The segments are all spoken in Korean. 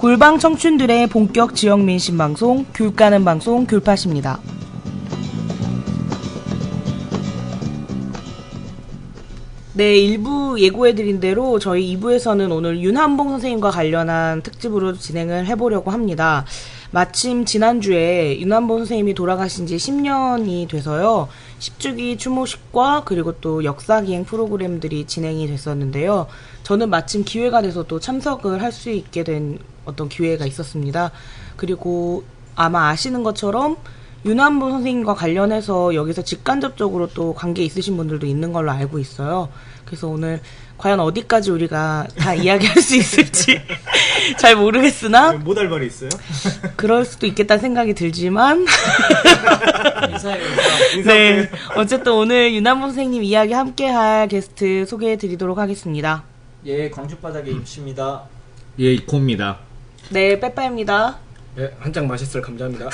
굴방 청춘들의 본격 지역 민심 방송, 귤 까는 방송 귤팟입니다. 네, 1부 예고해드린 대로 저희 2부에서는 오늘 윤한봉 선생님과 관련한 특집으로 진행을 해보려고 합니다. 마침 지난주에 윤한봉 선생님이 돌아가신 지 10년이 돼서요. 10주기 추모식과 그리고 또 역사기행 프로그램들이 진행이 됐었는데요. 저는 마침 기회가 돼서 또 참석을 할 수 있게 된 어떤 기회가 있었습니다. 그리고 아마 아시는 것처럼 윤한봉 선생님과 관련해서 여기서 직간접적으로 또 관계 있으신 분들도 있는 걸로 알고 있어요. 그래서 오늘 과연 어디까지 우리가 다 이야기할 수 있을지 잘 모르겠으나 못 할 말이 있어요? 그럴 수도 있겠다는 생각이 들지만 인사해요. 네, 어쨌든 오늘 윤한봉 선생님 이야기 함께할 게스트 소개해드리도록 하겠습니다. 예, 광주바닥의 임씨입니다. 예, 이코입니다. 네, 빼빠입니다. 네, 한 장 맛있을 감자입니다.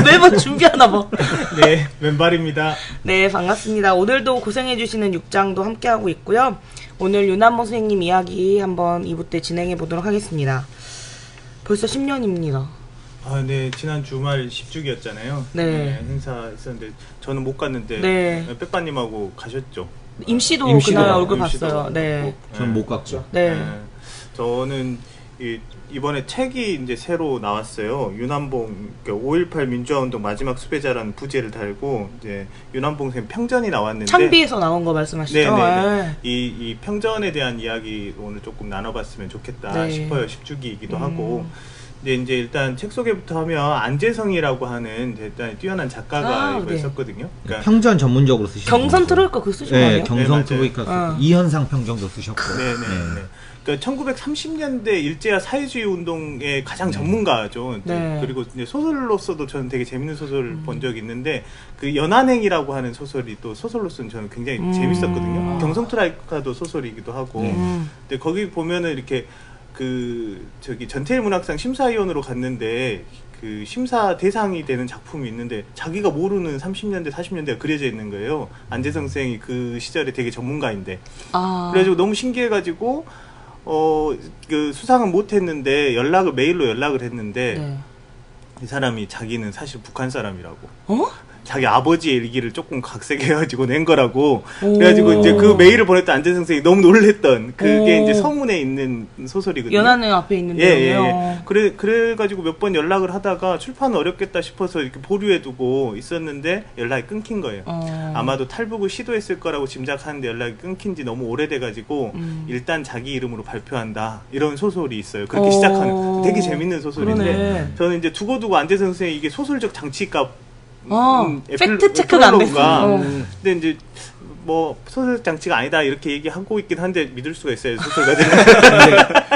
매번 준비하나 봐. 네, 왼발입니다. 네, 반갑습니다. 오늘도 고생해주시는 육장도 함께하고 있고요. 오늘 윤한봉 선생님 이야기 한번 2부 때 진행해보도록 하겠습니다. 벌써 10년입니다. 아, 네, 지난 주말 10주기였잖아요. 네. 행사 있었는데 저는 못 갔는데 네. 빼빠님하고 가셨죠? 임씨도 임씨도 그날 얼굴 임씨도 봤어요. 네. 전 못 갔죠. 네. 저는 이번에 책이 이제 새로 나왔어요. 윤한봉 5.18 민주화운동 마지막 수배자라는 부제를 달고 이제 윤한봉 쌤 평전이 나왔는데 창비에서 나온 거 말씀하시죠? 네네네. 네. 이 평전에 대한 이야기 오늘 조금 나눠봤으면 좋겠다 네. 싶어요. 10주기이기도 하고. 근데 이제 일단 책 소개부터 하면 안재성이라고 하는 일단 뛰어난 작가가 네. 있었거든요. 그러니까 평전 전문적으로 쓰시는 경선 분이죠. 트로이카 그거 쓰신 거 네, 아니에요? 경성 네, 트로이카 맞아요. 쓰고 이현상 평정도 쓰셨고. 네네. 그러니까 1930년대 일제화 사회주의 운동의 가장 전문가죠. 네. 그리고 이제 소설로서도 저는 되게 재밌는 소설을 본 적이 있는데 그 연한행이라고 하는 소설이 또 소설로서는 저는 굉장히 재밌었거든요. 경성트라이카도 소설이기도 하고. 근데 거기 보면은 이렇게 전태일 문학상 심사위원으로 갔는데 그 심사 대상이 되는 작품이 있는데 자기가 모르는 30년대 40년대가 그려져 있는 거예요. 안재성 선생이 그 시절에 되게 전문가인데. 그래가지고 너무 신기해가지고 그 수상은 못했는데 메일로 연락을 했는데 네. 이 사람이 자기는 사실 북한 사람이라고. 어? 자기 아버지의 일기를 조금 각색해가지고 낸 거라고. 그래가지고 이제 그 메일을 보냈던 안재성 선생이 너무 놀랬던 그게 이제 서문에 있는 소설이거든요. 연한행 앞에 있는 내용이요. 그래가지고 몇 번 연락을 하다가 출판은 어렵겠다 싶어서 이렇게 보류해두고 있었는데 연락이 끊긴 거예요. 아마도 탈북을 시도했을 거라고 짐작하는데 연락이 끊긴 지 너무 오래돼가지고 일단 자기 이름으로 발표한다. 이런 소설이 있어요. 그렇게 시작하는 되게 재밌는 소설인데 그러네. 저는 이제 두고두고 안재성 선생이 이게 소설적 장치가 팩트 체크가 안 됐어. 근데 이제 뭐 소설 장치가 아니다 이렇게 얘기하고 있긴 한데 믿을 수가 있어요 소설가들.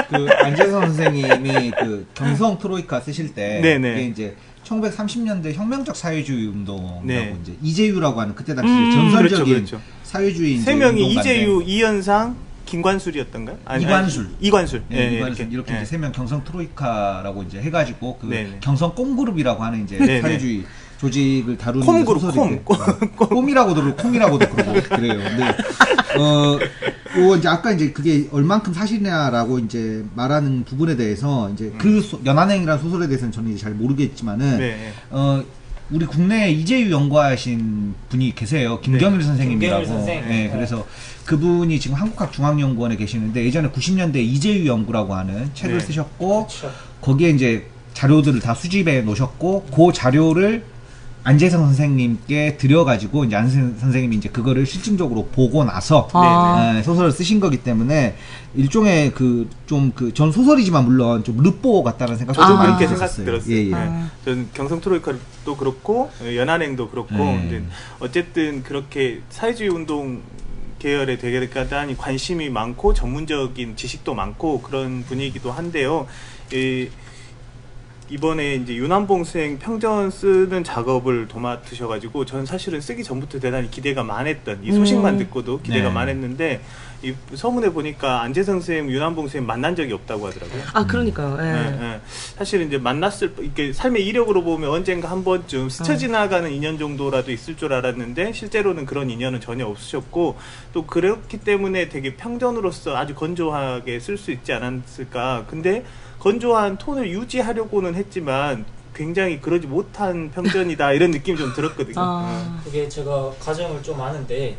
그 안재성 선생님이 그 경성 트로이카 쓰실 때 네네. 이게 이제 1930년대 혁명적 사회주의 운동이라고 네. 이제 이재유라고 하는 그때 당시 전설적인 그렇죠. 사회주의 세 명이 운동가인데 이재유, 이현상, 김관술이었던가요? 이관술. 이관술. 네, 예, 이관술 이렇게 예. 이제 세 명 경성 트로이카라고 이제 해가지고 그 네네. 경성 꼼그룹이라고 하는 이제 네네. 사회주의 조직을 다루는 콤그룹, 소설인데 콤. 꼼이라고도 그러고 콤이라고도 그러고 그래요. 근데 요 이제 아까 이제 그게 얼만큼 사실이냐라고 이제 말하는 부분에 대해서 이제 연한행이라는 소설에 대해서는 저는 이제 잘 모르겠지만은 네. 우리 국내에 이재유 연구하신 분이 계세요. 김경일 선생님이라고. 김경일 선생. 네, 그래서 그분이 지금 한국학중앙연구원에 계시는데 예전에 90년대 이재유 연구라고 하는 책을 네. 쓰셨고 그쵸. 거기에 이제 자료들을 다 수집해 놓으셨고 그 자료를 안재성 선생님께 드려가지고 이제 안재성 선생님이 이제 그거를 실증적으로 보고 나서 소설을 쓰신 거기 때문에 일종의 전 소설이지만 물론 좀 르뽀 같다는 생각도 저도 많이 그렇게 들었어요. 생각 들었어요. 예, 예. 저는 경성 트로이카도 그렇고 연한행도 그렇고 근데 어쨌든 그렇게 사회주의 운동 계열에 되게 대단히 관심이 많고 전문적인 지식도 많고 그런 분위기도 한데요. 이번에 이제 윤한봉 선생 평전 쓰는 작업을 도맡으셔가지고 저는 사실은 쓰기 전부터 대단히 기대가 많았던 이 소식만 듣고도 기대가 네. 많았는데 이 서문에 보니까 안재성 선생, 윤한봉 선생 만난 적이 없다고 하더라고요. 그러니까요. 예. 예. 사실 이제 이렇게 삶의 이력으로 보면 언젠가 한 번쯤 스쳐 지나가는 인연 정도라도 있을 줄 알았는데 실제로는 그런 인연은 전혀 없으셨고 또 그렇기 때문에 되게 평전으로서 아주 건조하게 쓸 수 있지 않았을까. 근데 건조한 톤을 유지하려고는 했지만 굉장히 그러지 못한 평전이다 이런 느낌이 좀 들었거든요. 그게 제가 과정을 좀 아는데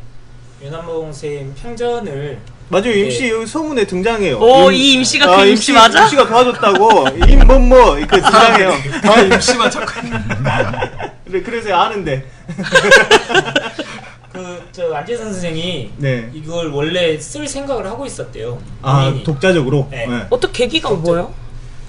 윤한봉 선생님 평전을 맞아요. 임씨 여기 서문에 등장해요. 이 임씨가 그 임씨 맞아? 임씨가 도와줬다고 임뭐뭐 이렇게 등장해요. 임씨만 자꾸. 그래서 아는데. 저 안재선 선생이 네. 이걸 원래 쓸 생각을 하고 있었대요. 아 본인이. 독자적으로. 네. 네. 어떻게 계기가 뭐예요?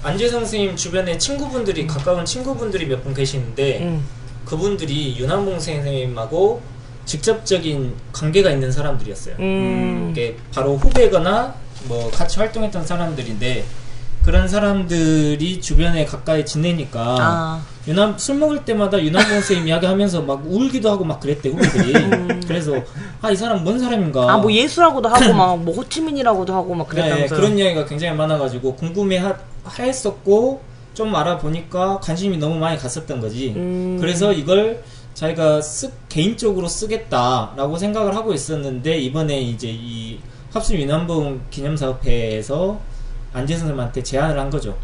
안재선 선생님 주변에 친구분들이 가까운 친구분들이 몇 분 계시는데 그분들이 윤한봉 선생님하고 직접적인 관계가 있는 사람들이었어요. 이게 바로 후배거나 뭐 같이 활동했던 사람들인데 그런 사람들이 주변에 가까이 지내니까 술 먹을 때마다 윤한봉 선생님 이야기하면서 막 울기도 하고 막 그랬대 후배들이. 그래서 이 사람 뭔 사람인가. 뭐 예수라고도 하고 막 뭐 호치민이라고도 하고 막 그랬다면서요. 네, 그런 이야기가 굉장히 많아가지고 궁금해했었고 좀 알아보니까 관심이 너무 많이 갔었던 거지. 그래서 이걸 자기가 개인적으로 쓰겠다라고 생각을 하고 있었는데 이번에 이제 이 합수 윤한봉 기념사업회에서 안재선 선생님한테 제안을 한 거죠.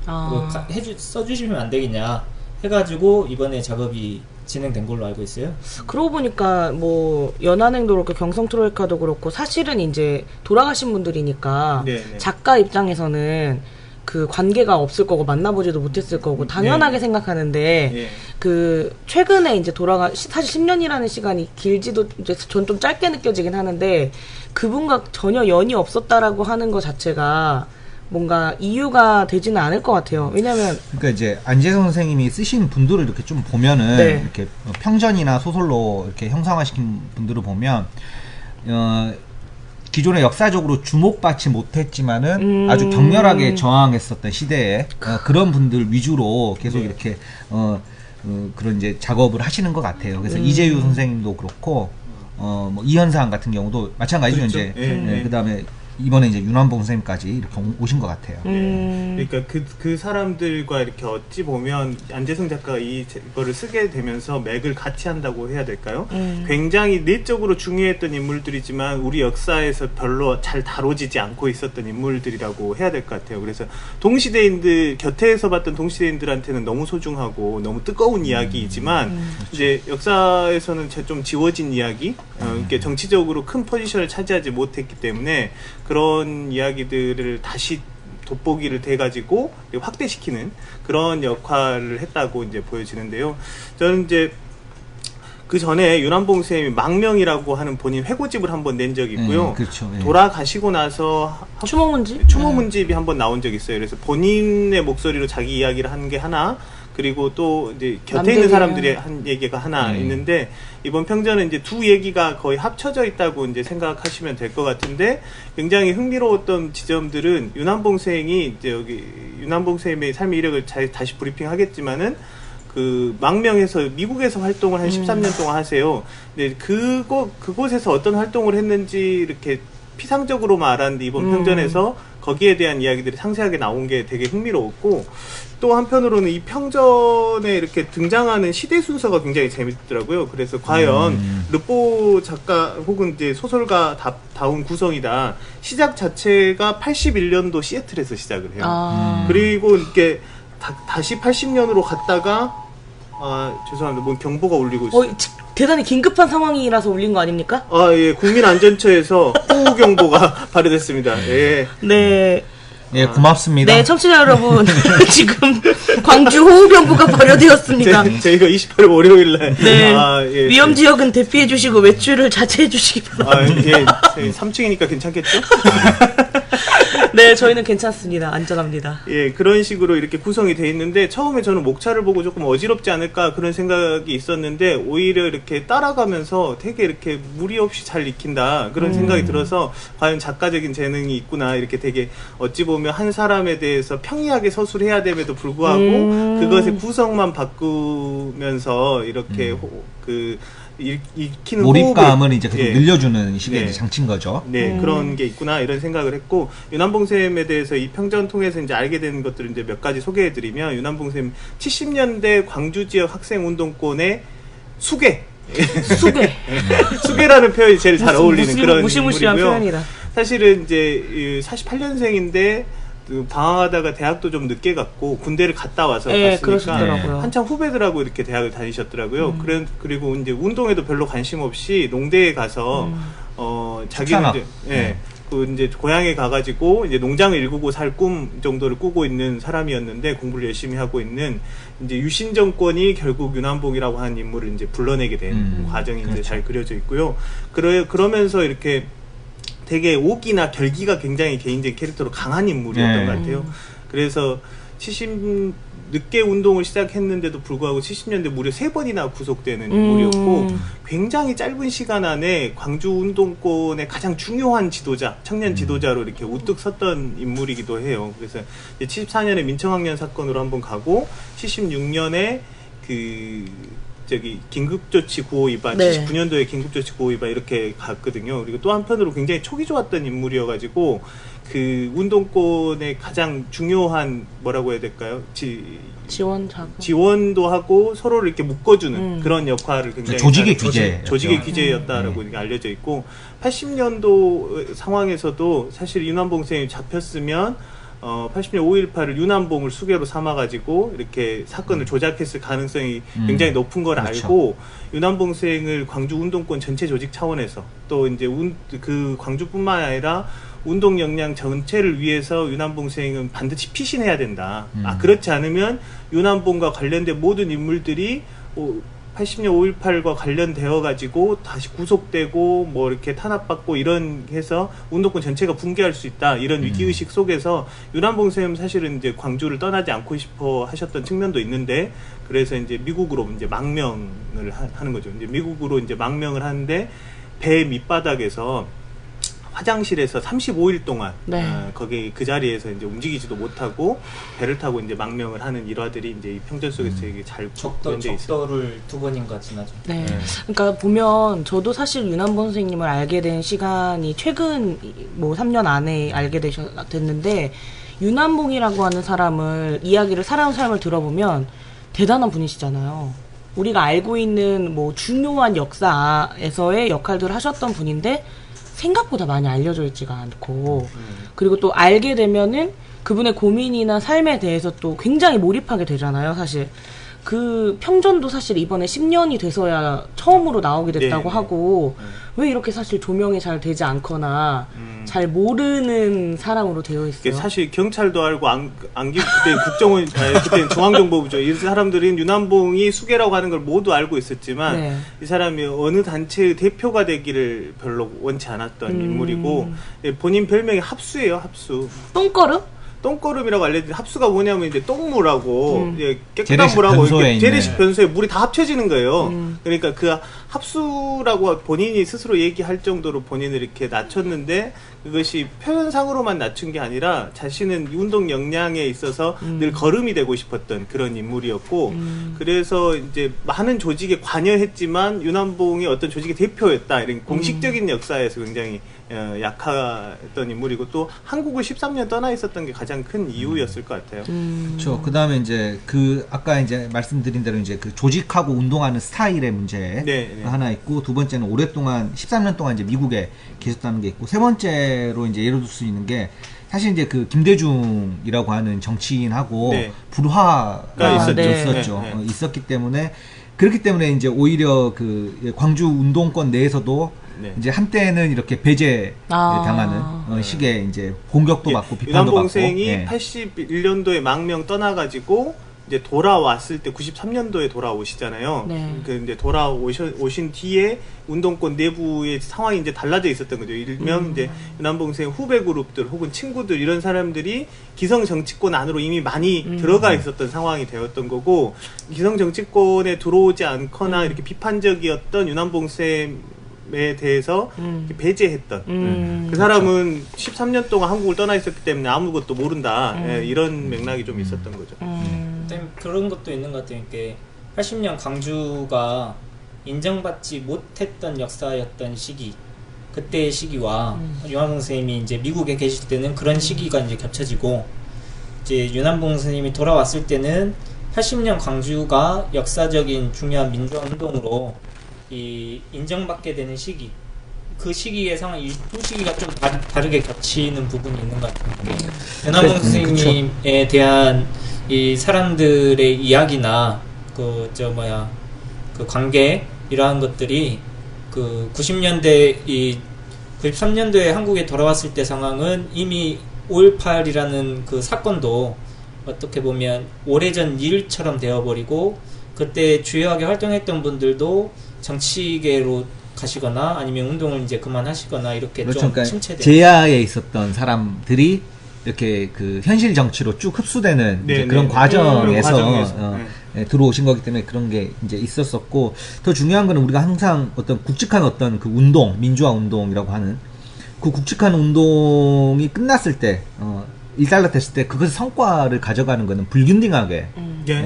써주시면 안 되겠냐 해가지고 이번에 작업이 진행된 걸로 알고 있어요. 그러고 보니까 뭐 연한행도 그렇고 경성트로이카도 그렇고 사실은 이제 돌아가신 분들이니까 네네. 작가 입장에서는 그 관계가 없을 거고 만나보지도 못했을 거고 당연하게 생각하는데 그 최근에 이제 사실 10년이라는 시간이 길지도 이제 전 좀 짧게 느껴지긴 하는데 그분과 전혀 연이 없었다라고 하는 것 자체가 뭔가 이유가 되지는 않을 것 같아요. 왜냐면 그러니까 이제 안재선 선생님이 쓰신 분들을 이렇게 좀 보면은 이렇게 평전이나 소설로 이렇게 형상화시킨 분들을 보면 기존에 역사적으로 주목받지 못했지만은 아주 격렬하게 저항했었던 시대에 그런 분들 위주로 계속 이렇게 그런 이제 작업을 하시는 것 같아요. 그래서 이재유 선생님도 그렇고 뭐 이현상 같은 경우도 마찬가지죠. 그렇죠. 이제 그다음에 이번에 이제 윤한봉 선생님까지 이렇게 오신 것 같아요. 그러니까 그 사람들과 이렇게 어찌 보면 안재성 작가가 이거를 쓰게 되면서 맥을 같이 한다고 해야 될까요? 굉장히 내적으로 중요했던 인물들이지만 우리 역사에서 별로 잘 다뤄지지 않고 있었던 인물들이라고 해야 될 것 같아요. 그래서 동시대인들 곁에서 봤던 동시대인들한테는 너무 소중하고 너무 뜨거운 이야기이지만 이제 역사에서는 좀 지워진 이야기, 이렇게 정치적으로 큰 포지션을 차지하지 못했기 때문에 그런 이야기들을 다시 돋보기를 대가지고 확대시키는 그런 역할을 했다고 이제 보여지는데요. 저는 이제 그 전에 윤한봉 선생님이 망명이라고 하는 본인 회고집을 한번 낸 적이 있고요. 그렇죠. 돌아가시고 나서 추모문집이 한번 나온 적이 있어요. 그래서 본인의 목소리로 자기 이야기를 한 게 하나, 그리고 또 이제 곁에 있는 사람들이 한 얘기가 하나 있는데 이번 평전은 이제 두 얘기가 거의 합쳐져 있다고 이제 생각하시면 될 것 같은데 굉장히 흥미로웠던 지점들은 윤한봉 선생이 이제 여기 윤한봉 선생님의 삶의 이력을 다시 브리핑하겠지만은 그 망명해서 미국에서 활동을 한 13년 동안 하세요. 근데 그곳에서 어떤 활동을 했는지 이렇게 피상적으로만 알았는데 이번 평전에서 거기에 대한 이야기들이 상세하게 나온 게 되게 흥미로웠고 또 한편으로는 이 평전에 이렇게 등장하는 시대 순서가 굉장히 재밌더라고요. 그래서 과연 르포 작가 혹은 이제 소설가 다운 구성이다. 시작 자체가 81년도 시애틀에서 시작을 해요. 그리고 이렇게 다시 80년으로 갔다가 죄송합니다. 뭔 경보가 울리고 있어요. 대단히 긴급한 상황이라서 울린 거 아닙니까? 예. 국민안전처에서 호우 경보가 발효됐습니다. 예. 네. 예, 고맙습니다. 네, 청취자 여러분. 지금 광주 호우경보가 발효되었습니다. 저희가 28일 월요일날. 네. 예. 위험 지역은 대피해 주시고 외출을 자제해 주시기 바랍니다. 예. 3층이니까 괜찮겠죠? 네, 저희는 괜찮습니다. 안전합니다. 예, 그런 식으로 이렇게 구성이 돼 있는데 처음에 저는 목차를 보고 조금 어지럽지 않을까 그런 생각이 있었는데 오히려 이렇게 따라가면서 되게 이렇게 무리 없이 잘 익힌다 그런 생각이 들어서 과연 작가적인 재능이 있구나 이렇게 되게 어찌 보면 한 사람에 대해서 평이하게 서술해야 됨에도 불구하고 그것의 구성만 바꾸면서 이렇게 익히는 몰입감을 호흡을, 이제 계속 늘려주는 식의 네. 장치인 거죠. 네, 그런 게 있구나 이런 생각을 했고 윤한봉 쌤에 대해서 이 평전 통해서 이제 알게 된 것들을 이제 몇 가지 소개해드리면 윤한봉 쌤 70년대 광주 지역 학생 운동권의 수계라는 표현이 제일 잘 어울리는 그런 무시무시한 인물이고요. 표현이다. 사실은 이제 48년생인데 그 방황하다가 대학도 좀 늦게 갔고 군대를 갔다 와서 네, 갔으니까 그러시더라고요. 한참 후배들하고 이렇게 대학을 다니셨더라고요. 그리고 이제 운동에도 별로 관심 없이 농대에 가서 자기는 이제 그 이제 고향에 가가지고 이제 농장을 일구고 살 꿈 정도를 꾸고 있는 사람이었는데 공부를 열심히 하고 있는 이제 유신 정권이 결국 윤한봉이라고 하는 인물을 이제 불러내게 된 과정이 이제 잘 그려져 있고요. 그러면서 이렇게 되게 오기나 결기가 굉장히 개인적인 캐릭터로 강한 인물이었던 것 같아요. 그래서 늦게 운동을 시작했는데도 불구하고 70년대 무려 3번이나 구속되는 인물이었고 굉장히 짧은 시간 안에 광주 운동권의 가장 중요한 지도자, 청년 지도자로 이렇게 우뚝 섰던 인물이기도 해요. 그래서 74년에 민청학년 사건으로 한번 가고 76년에 긴급조치 구호 위반, 79년도에 긴급조치 구호 위반 이렇게 갔거든요. 그리고 또 한편으로 굉장히 촉이 좋았던 인물이어가지고 그 운동권의 가장 중요한 뭐라고 해야 될까요? 지원도 하고 서로를 이렇게 묶어주는 그런 역할을 굉장히 조직의 귀재였다라고 알려져 있고 80년도 상황에서도 사실 윤한봉 선생님이 잡혔으면 80년 5.18을 윤한봉을 수괴로 삼아가지고 이렇게 사건을 조작했을 가능성이 굉장히 높은 걸 알고 윤한봉 선생을 광주 운동권 전체 조직 차원에서 또 이제 그 광주뿐만 아니라 운동 역량 전체를 위해서 윤한봉 선생은 반드시 피신해야 된다. 그렇지 않으면 윤한봉과 관련된 모든 인물들이 80년 5.18과 관련되어 가지고 다시 구속되고 뭐 이렇게 탄압받고 이런 해서 운동권 전체가 붕괴할 수 있다 이런 위기의식 속에서 윤한봉 선생님 사실은 이제 광주를 떠나지 않고 싶어 하셨던 측면도 있는데 그래서 이제 미국으로 이제 망명을 하는 거죠. 이제 미국으로 이제 망명을 하는데 배 밑바닥에서 화장실에서 35일 동안 거기 그 자리에서 이제 움직이지도 못하고 배를 타고 이제 망명을 하는 일화들이 이제 이 편전 속에서 되게 잘 구현돼 있어요. 적도를 2번인가 지나죠. 네. 그러니까 보면 저도 사실 윤한봉 선생님을 알게 된 시간이 최근 뭐 3년 안에 알게 됐는데 윤한봉이라고 하는 사람을 이야기를 살아온 삶을 들어보면 대단한 분이시잖아요. 우리가 알고 있는 뭐 중요한 역사에서의 역할들을 하셨던 분인데 생각보다 많이 알려져 있지가 않고 그리고 또 알게 되면은 그분의 고민이나 삶에 대해서 또 굉장히 몰입하게 되잖아요. 사실 그 평전도 사실 이번에 10년이 돼서야 처음으로 나오게 됐다고 하고 왜 이렇게 사실 조명이 잘 되지 않거나 잘 모르는 사람으로 되어 있어요. 사실 경찰도 알고 그때 국정원 그때 중앙정보부죠. 이 사람들은 윤한봉이 수괴라고 하는 걸 모두 알고 있었지만 이 사람이 어느 단체의 대표가 되기를 별로 원치 않았던 인물이고 본인 별명이 합수예요. 합수. 똥거름? 똥거름이라고 알려진 합수가 뭐냐면 이제 똥물하고 이제 깨끗한 물하고 이렇게 재래식 변소에 물이 다 합쳐지는 거예요. 그러니까 그 합수라고 본인이 스스로 얘기할 정도로 본인을 이렇게 낮췄는데 그것이 표현상으로만 낮춘 게 아니라 자신은 운동 역량에 있어서 늘 거름이 되고 싶었던 그런 인물이었고 그래서 이제 많은 조직에 관여했지만 윤한봉이 어떤 조직의 대표였다 이런 공식적인 역사에서 굉장히 약했던 인물이고 또 한국을 13년 떠나 있었던 게 가장 큰 이유였을 것 같아요. 그렇죠. 그다음에 이제 그 아까 이제 말씀드린 대로 이제 그 조직하고 운동하는 스타일의 문제 하나 있고 두 번째는 오랫동안 13년 동안 이제 미국에 계셨다는 게 있고 세 번째로 이제 예를 들 수 있는 게 사실 이제 그 김대중이라고 하는 정치인하고 불화가 있었죠. 있었기 때문에 그렇기 때문에 이제 오히려 그 광주 운동권 내에서도 이제 한때는 이렇게 배제 당하는 식의 이제 공격도 받고 비판도 받고. 윤한봉 선생이 81년도에 망명 떠나가지고 이제 돌아왔을 때 93년도에 돌아오시잖아요. 그 이제 돌아오신 뒤에 운동권 내부의 상황이 이제 달라져 있었던 거죠. 일명 이제 윤한봉 선생 후배 그룹들 혹은 친구들 이런 사람들이 기성 정치권 안으로 이미 많이 들어가 있었던 상황이 되었던 거고 기성 정치권에 들어오지 않거나 이렇게 비판적이었던 윤한봉 쌤에 대해서 배제했던 그 사람은 13년 동안 한국을 떠나 있었기 때문에 아무것도 모른다 이런 맥락이 좀 있었던 거죠. 그런 것도 있는 것 같아요. 80년 광주가 인정받지 못했던 역사였던 시기 그때의 시기와 윤한봉 선생님이 이제 미국에 계실 때는 그런 시기가 이제 겹쳐지고 이제 윤한봉 선생님이 돌아왔을 때는 80년 광주가 역사적인 중요한 민주화 운동으로 인정받게 되는 시기 그 시기의 상황, 이 두 시기가 좀 다르게 겹치는 부분이 있는 것 같아요. 연암봉 선생님에 대한 이 사람들의 이야기나 그 관계 이러한 것들이 그 93년도에 한국에 돌아왔을 때 상황은 이미 5.18이라는 그 사건도 어떻게 보면 오래전 일처럼 되어버리고, 그때 주요하게 활동했던 분들도 정치계로 가시거나 아니면 운동을 이제 그만하시거나 이렇게 그렇죠. 좀 그러니까 침체된 제야에 있었던 사람들이 이렇게 그 현실 정치로 쭉 흡수되는 이제 그런 과정에서 들어오신 거기 때문에 그런 게 이제 있었었고, 더 중요한 거는 우리가 항상 어떤 굵직한 어떤 그 운동, 민주화 운동이라고 하는 그 굵직한 운동이 끝났을 때, 일단락됐을 때 그것의 성과를 가져가는 거는 불균등하게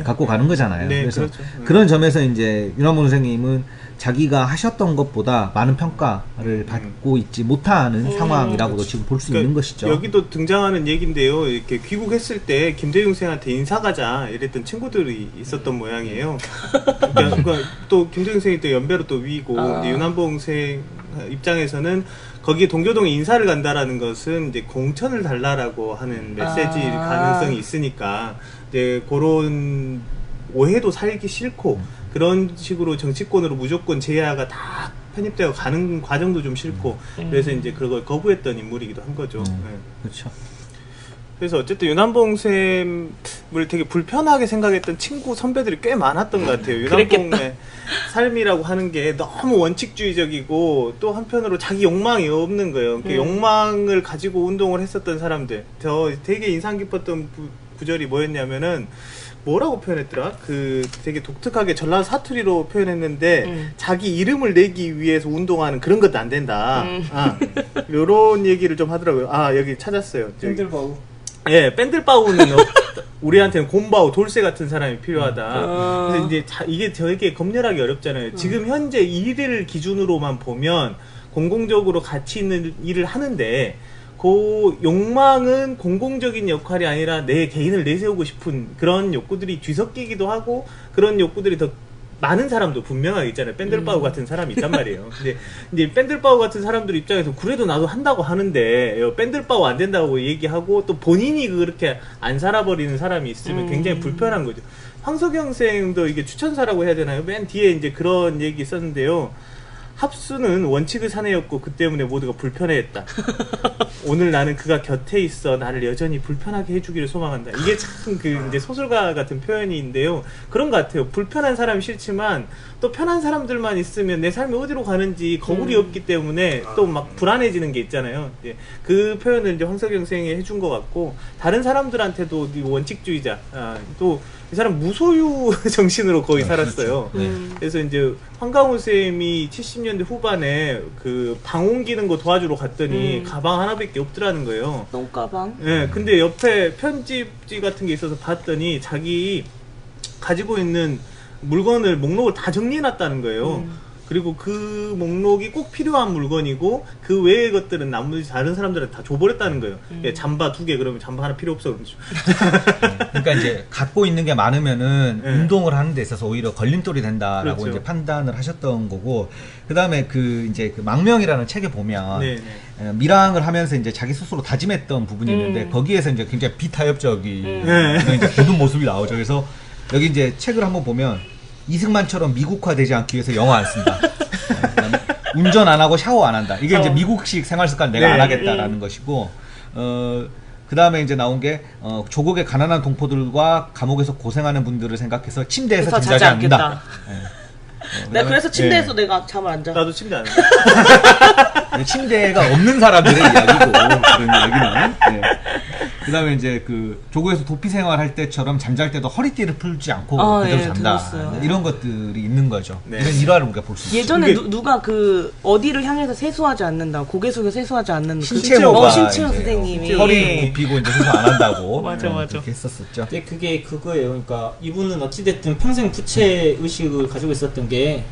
갖고 가는 거잖아요. 네, 그래서 그렇죠. 그런 점에서 이제 윤한봉 선생님은 자기가 하셨던 것보다 많은 평가를 받고 있지 못하는 상황이라고도 지금 볼 수 있는 것이죠. 여기도 등장하는 얘기인데요. 이렇게 귀국했을 때 김대중 선생한테 인사 가자 이랬던 친구들이 있었던 모양이에요. 그러니까 또 김대중 선생이 또 연배로 또 위고, 윤한봉 선생 입장에서는 거기에 동교동에 인사를 간다라는 것은 이제 공천을 달라라고 하는 메시지 가능성이 있으니까 이제 그런 오해도 살기 싫고, 그런 식으로 정치권으로 무조건 제야가 다 편입되어 가는 과정도 좀 싫고, 그래서 이제 그걸 거부했던 인물이기도 한 거죠. 그렇죠. 그래서 어쨌든 윤한봉 쌤을 되게 불편하게 생각했던 친구 선배들이 꽤 많았던 것 같아요. 윤한봉의 삶이라고 하는 게 너무 원칙주의적이고, 또 한편으로 자기 욕망이 없는 거예요. 그 욕망을 가지고 운동을 했었던 사람들. 저 되게 인상 깊었던 구절이 뭐였냐면은, 뭐라고 표현했더라? 그 되게 독특하게 전라도 사투리로 표현했는데, 자기 이름을 내기 위해서 운동하는 그런 것도 안 된다. 요런 얘기를 좀 하더라고요. 여기 찾았어요. 밴들바우. 예, 밴들바우는 우리한테는 곰바우, 돌쇠 같은 사람이 필요하다. 그래서 이제 이게 되게 검열하기 어렵잖아요. 지금 현재 일을 기준으로만 보면 공공적으로 가치 있는 일을 하는데, 그 욕망은 공공적인 역할이 아니라 내 개인을 내세우고 싶은 그런 욕구들이 뒤섞이기도 하고, 그런 욕구들이 더 많은 사람도 분명하게 있잖아요. 밴들바우 같은 사람이 있단 말이에요. 근데 이제 밴들바우 같은 사람들 입장에서 그래도 나도 한다고 하는데 밴들바우 안 된다고 얘기하고, 또 본인이 그렇게 안 살아버리는 사람이 있으면 굉장히 불편한 거죠. 황석영 쌤도 이게 추천사라고 해야 되나요? 맨 뒤에 이제 그런 얘기 있었는데요. 합수는 원칙의 사내였고 그 때문에 모두가 불편해했다. 오늘 나는 그가 곁에 있어 나를 여전히 불편하게 해주기를 소망한다. 이게 참 그 이제 소설가 같은 표현인데요. 그런 것 같아요. 불편한 사람이 싫지만 또 편한 사람들만 있으면 내 삶이 어디로 가는지 거울이 없기 때문에 또 막 불안해지는 게 있잖아요. 이제 그 표현을 이제 황석영 선생이 해준 것 같고, 다른 사람들한테도 원칙주의자, 또 이 사람 무소유 정신으로 거의 살았어요. 그래서 이제 황강호 쌤이 70년대 후반에 그 방 옮기는 거 도와주러 갔더니 가방 하나밖에 없더라는 거예요. 똥가방? 네, 근데 옆에 편집지 같은 게 있어서 봤더니 자기 가지고 있는 물건을 목록을 다 정리해놨다는 거예요. 그리고 그 목록이 꼭 필요한 물건이고, 그 외의 것들은 나머지 다른 사람들한테 다 줘버렸다는 거예요. 예, 잠바 2개 그러면 잠바 하나 필요 없어 그러죠. 그러니까 이제 갖고 있는 게 많으면은 운동을 하는 데 있어서 오히려 걸림돌이 된다라고 그렇죠. 이제 판단을 하셨던 거고, 그다음에 그 이제 그 망명이라는 책에 보면 밀항을 하면서 이제 자기 스스로 다짐했던 부분이 있는데, 거기에서 이제 굉장히 비타협적인 그런 이제 굳은 모습이 나오죠. 그래서 여기 이제 책을 한번 보면, 이승만처럼 미국화되지 않기 위해서 영어 안 쓴다. 운전 안 하고 샤워 안 한다. 이게 이제 미국식 생활 습관 내가 안 하겠다라는 것이고, 그 다음에 이제 나온 게, 조국의 가난한 동포들과 감옥에서 고생하는 분들을 생각해서 침대에서 잠자지 않는다. 내가 그래서 침대에서 내가 잠을 안 자. 나도 침대 안 해. 침대가 없는 사람들의 이야기고, 그런 얘기는. 그 다음에 이제 그 조국에서 도피 생활할 때처럼 잠잘 때도 허리띠를 풀지 않고 그대로 잔다. 이런 것들이 있는 거죠. 이런 일화를 우리가 볼 수 있어요. 예전에 누가 그 어디를 향해서 세수하지 않는다, 고개 숙여 세수하지 않는 신채호가 신채호 선생님이 허리 굽히고 이제 세수 안 한다고 맞아. 그렇게 했었었죠. 근데 그게 그거예요. 그러니까 이분은 어찌됐든 평생 부채 의식을 가지고 있었던 게,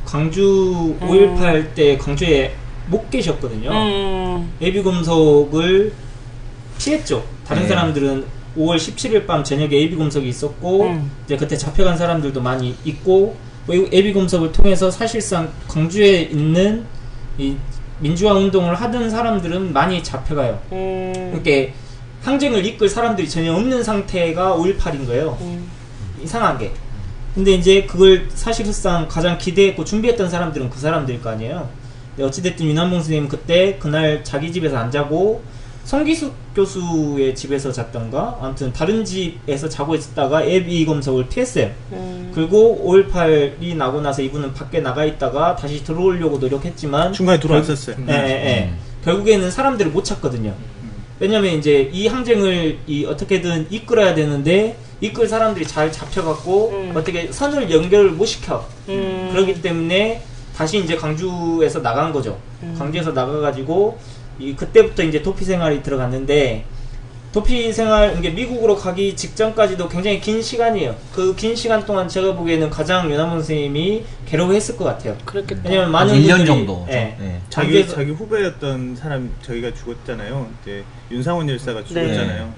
광주 5.18 때 광주에 못 계셨거든요. 예비검석을 피했죠. 다른 사람들은 5월 17일 밤 저녁에 예비검석이 있었고, 이제 그때 잡혀간 사람들도 많이 있고, 예비검석을 통해서 사실상 광주에 있는 이 민주화 운동을 하던 사람들은 많이 잡혀가요. 그러니까 항쟁을 이끌 사람들이 전혀 없는 상태가 5.18인 거예요. 이상하게. 근데 이제 그걸 사실상 가장 기대했고 준비했던 사람들은 그 사람들일 거 아니에요. 근데 어찌됐든 윤한봉 선생님 그때 그날 자기 집에서 안 자고 성기숙 교수의 집에서 잤던가 아무튼 다른 집에서 자고 있다가 예비 검색을 피했어요. 그리고 5.18이 나고 나서 이분은 밖에 나가 있다가 다시 들어오려고 노력했지만 중간에 들어왔었어요. 결국에는 사람들을 못 찾거든요. 왜냐면 이제 이 항쟁을 어떻게든 이끌어야 되는데 이끌 사람들이 잘 잡혀갖고 어떻게 선을 연결을 못 시켜. 그렇기 때문에 다시 이제 광주에서 나간 거죠. 광주에서 나가가지고 그때부터 이제 도피 생활이 들어갔는데 도피 생활 이게 미국으로 가기 직전까지도 굉장히 긴 시간이에요. 그 긴 시간 동안 제가 보기에는 가장 윤한봉 선생님이 괴로워했을 것 같아요. 그렇겠다. 왜냐면 많은 1년 분들이, 정도. 자기 후배였던 사람 저희가 죽었잖아요. 이제 윤상원 열사가 죽었잖아요.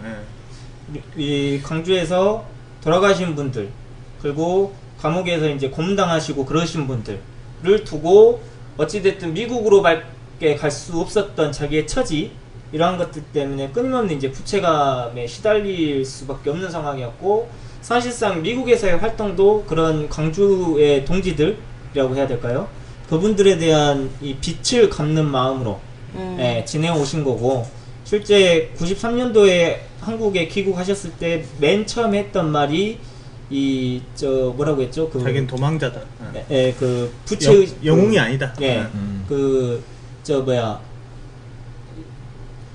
이 광주에서 돌아가신 분들 그리고 감옥에서 이제 고문당하시고 그러신 분들을 두고 어찌됐든 미국으로 밖에 갈 수 없었던 자기의 처지 이러한 것들 때문에 끊임없는 이제 부채감에 시달릴 수밖에 없는 상황이었고 사실상 미국에서의 활동도 그런 광주의 동지들이라고 해야 될까요? 그분들에 대한 이 빚을 갚는 마음으로 지내어 오신 거고 실제 93년도에 한국에 귀국하셨을 때 맨 처음 했던 말이 뭐라고 했죠? 자기는 도망자다. 그 부채의 영웅이 아니다.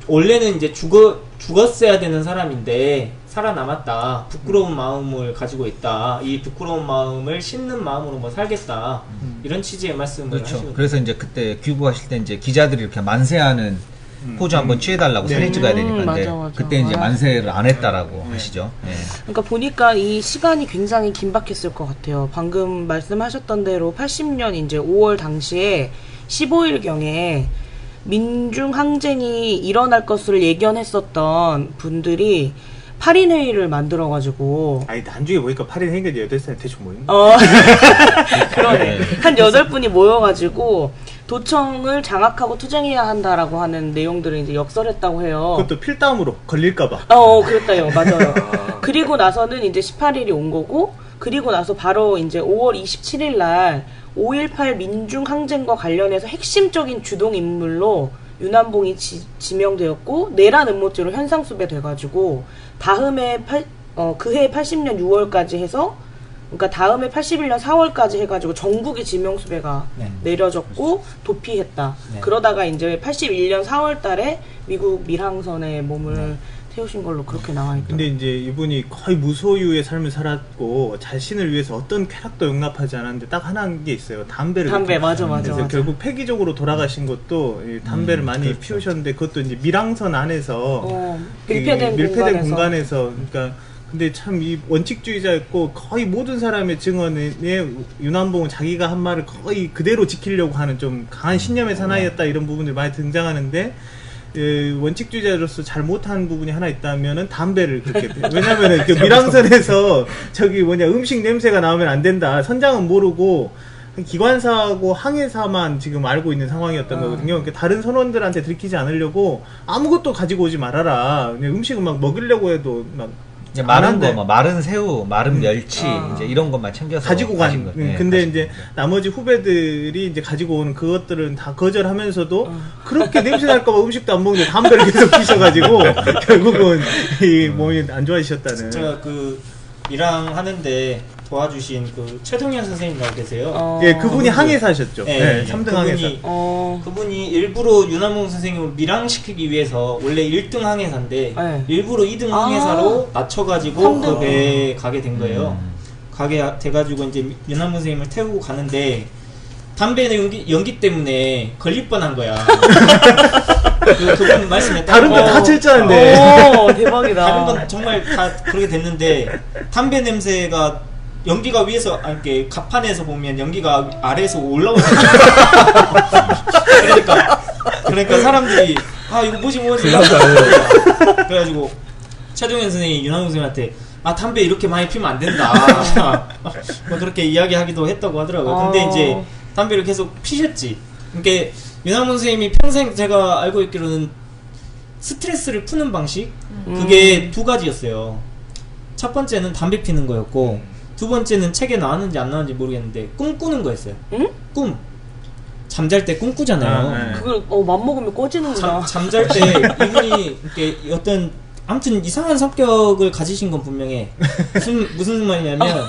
원래는 이제 죽었어야 되는 사람인데 살아남았다. 부끄러운 마음을 가지고 있다. 이 부끄러운 마음을 씻는 마음으로 뭐 살겠다. 이런 취지의 말씀을 그렇죠. 하시거든요. 그래서 이제 그때 귀국하실 때 이제 기자들이 이렇게 만세하는 포즈 한번 취해달라고 사진 찍어야 되니까 맞아. 그때 이제 만세를 안 했다라고 하시죠. 그러니까 보니까 이 시간이 굉장히 긴박했을 것 같아요. 방금 말씀하셨던 대로 80년 이제 5월 당시에 15일경에 민중 항쟁이 일어날 것을 예견했었던 분들이 8인 회의를 만들어가지고 아니 나중에 보니까 8인 회의가 8살 대충 모인 그러네. 한 8분이 모여가지고 도청을 장악하고 투쟁해야 한다라고 하는 내용들을 이제 역설했다고 해요. 그것도 필담으로 걸릴까봐. 그랬다요. 맞아요. 그리고 나서는 이제 18일이 온 거고, 그리고 나서 바로 이제 5월 27일 날 5.18 민중항쟁과 관련해서 핵심적인 주동인물로 윤한봉이 지명되었고, 내란 음모죄로 현상수배돼가지고, 그해 80년 6월까지 해서, 그러니까 다음에 81년 4월까지 해가지고 전국이 지명수배가 내려졌고 도피했다. 그러다가 이제 81년 4월달에 미국 밀항선에 몸을 태우신 걸로 그렇게 나와있다. 근데 이제 이분이 거의 무소유의 삶을 살았고 자신을 위해서 어떤 쾌락도 용납하지 않았는데 딱 하나 한 게 있어요. 담배 맞아. 그래서 결국 폐기적으로 돌아가신 것도 담배를 많이 피우셨는데 그것도 이제 밀항선 안에서 밀폐된 공간에서 그러니까 근데 참 이 원칙주의자였고 거의 모든 사람의 증언에 윤한봉은 자기가 한 말을 거의 그대로 지키려고 하는 좀 강한 신념의 사나이였다 이런 부분들이 많이 등장하는데 원칙주의자로서 잘 못한 부분이 하나 있다면은 담배를 그렇게 왜냐면은 그 밀항선에서 음식 냄새가 나오면 안 된다 선장은 모르고 기관사하고 항해사만 지금 알고 있는 상황이었던 거거든요. 그러니까 다른 선원들한테 들키지 않으려고 아무것도 가지고 오지 말아라. 그냥 음식을 막 먹으려고 해도 막 이제 마른 거, 마른 새우, 마른 멸치, 이제 이런 것만 챙겨서 가지고 간 거. 근데 이제 나머지 후배들이 이제 가지고 오는 그것들은 다 거절하면서도 그렇게 냄새 날까봐 음식도 안 먹는데 담배를 계속 피셔가지고 결국은 이 몸이 안 좋아지셨다는. 제가 일랑 하는데 도와주신 최동현 선생님 나오 계세요. 그분이 항해사셨죠. 3등 항해사. 그분이 일부러 윤한봉 선생님을 밀항시키기 위해서 원래 1등 항해사인데 일부러 2등 항해사로 낮춰가지고 그 배에 가게 된 거예요. 가게 돼가지고 이제 윤한봉 선생님을 태우고 가는데 담배 연기 때문에 걸릴 뻔한 거야. 그분 말씀에 다른 건 다 철저한데. 대박이다. 다른 건 정말 다 그렇게 됐는데 담배 냄새가 연기가 위에서 이렇게 갑판에서 보면 연기가 아래에서 올라오는 그러니까 사람들이 이거 뭐지 그래가지고 최동현 선생님이 윤한봉 선생님한테 담배 이렇게 많이 피우면 안 된다 뭐 그렇게 이야기하기도 했다고 하더라고요. 근데 이제 담배를 계속 피셨지. 그러니까 윤한봉 선생님이 평생 제가 알고 있기로는 스트레스를 푸는 방식 그게 두 가지였어요. 첫 번째는 담배 피는 거였고 두 번째는 책에 나왔는지 안 나왔는지 모르겠는데 꿈 꾸는 거였어요. 꿈. 잠잘 때 꿈 꾸잖아요. 그걸 맘먹으면 꺼지는구나. 잠잘 때 이분이 이렇게 어떤 아무튼 이상한 성격을 가지신 건 분명해. 무슨 말이냐면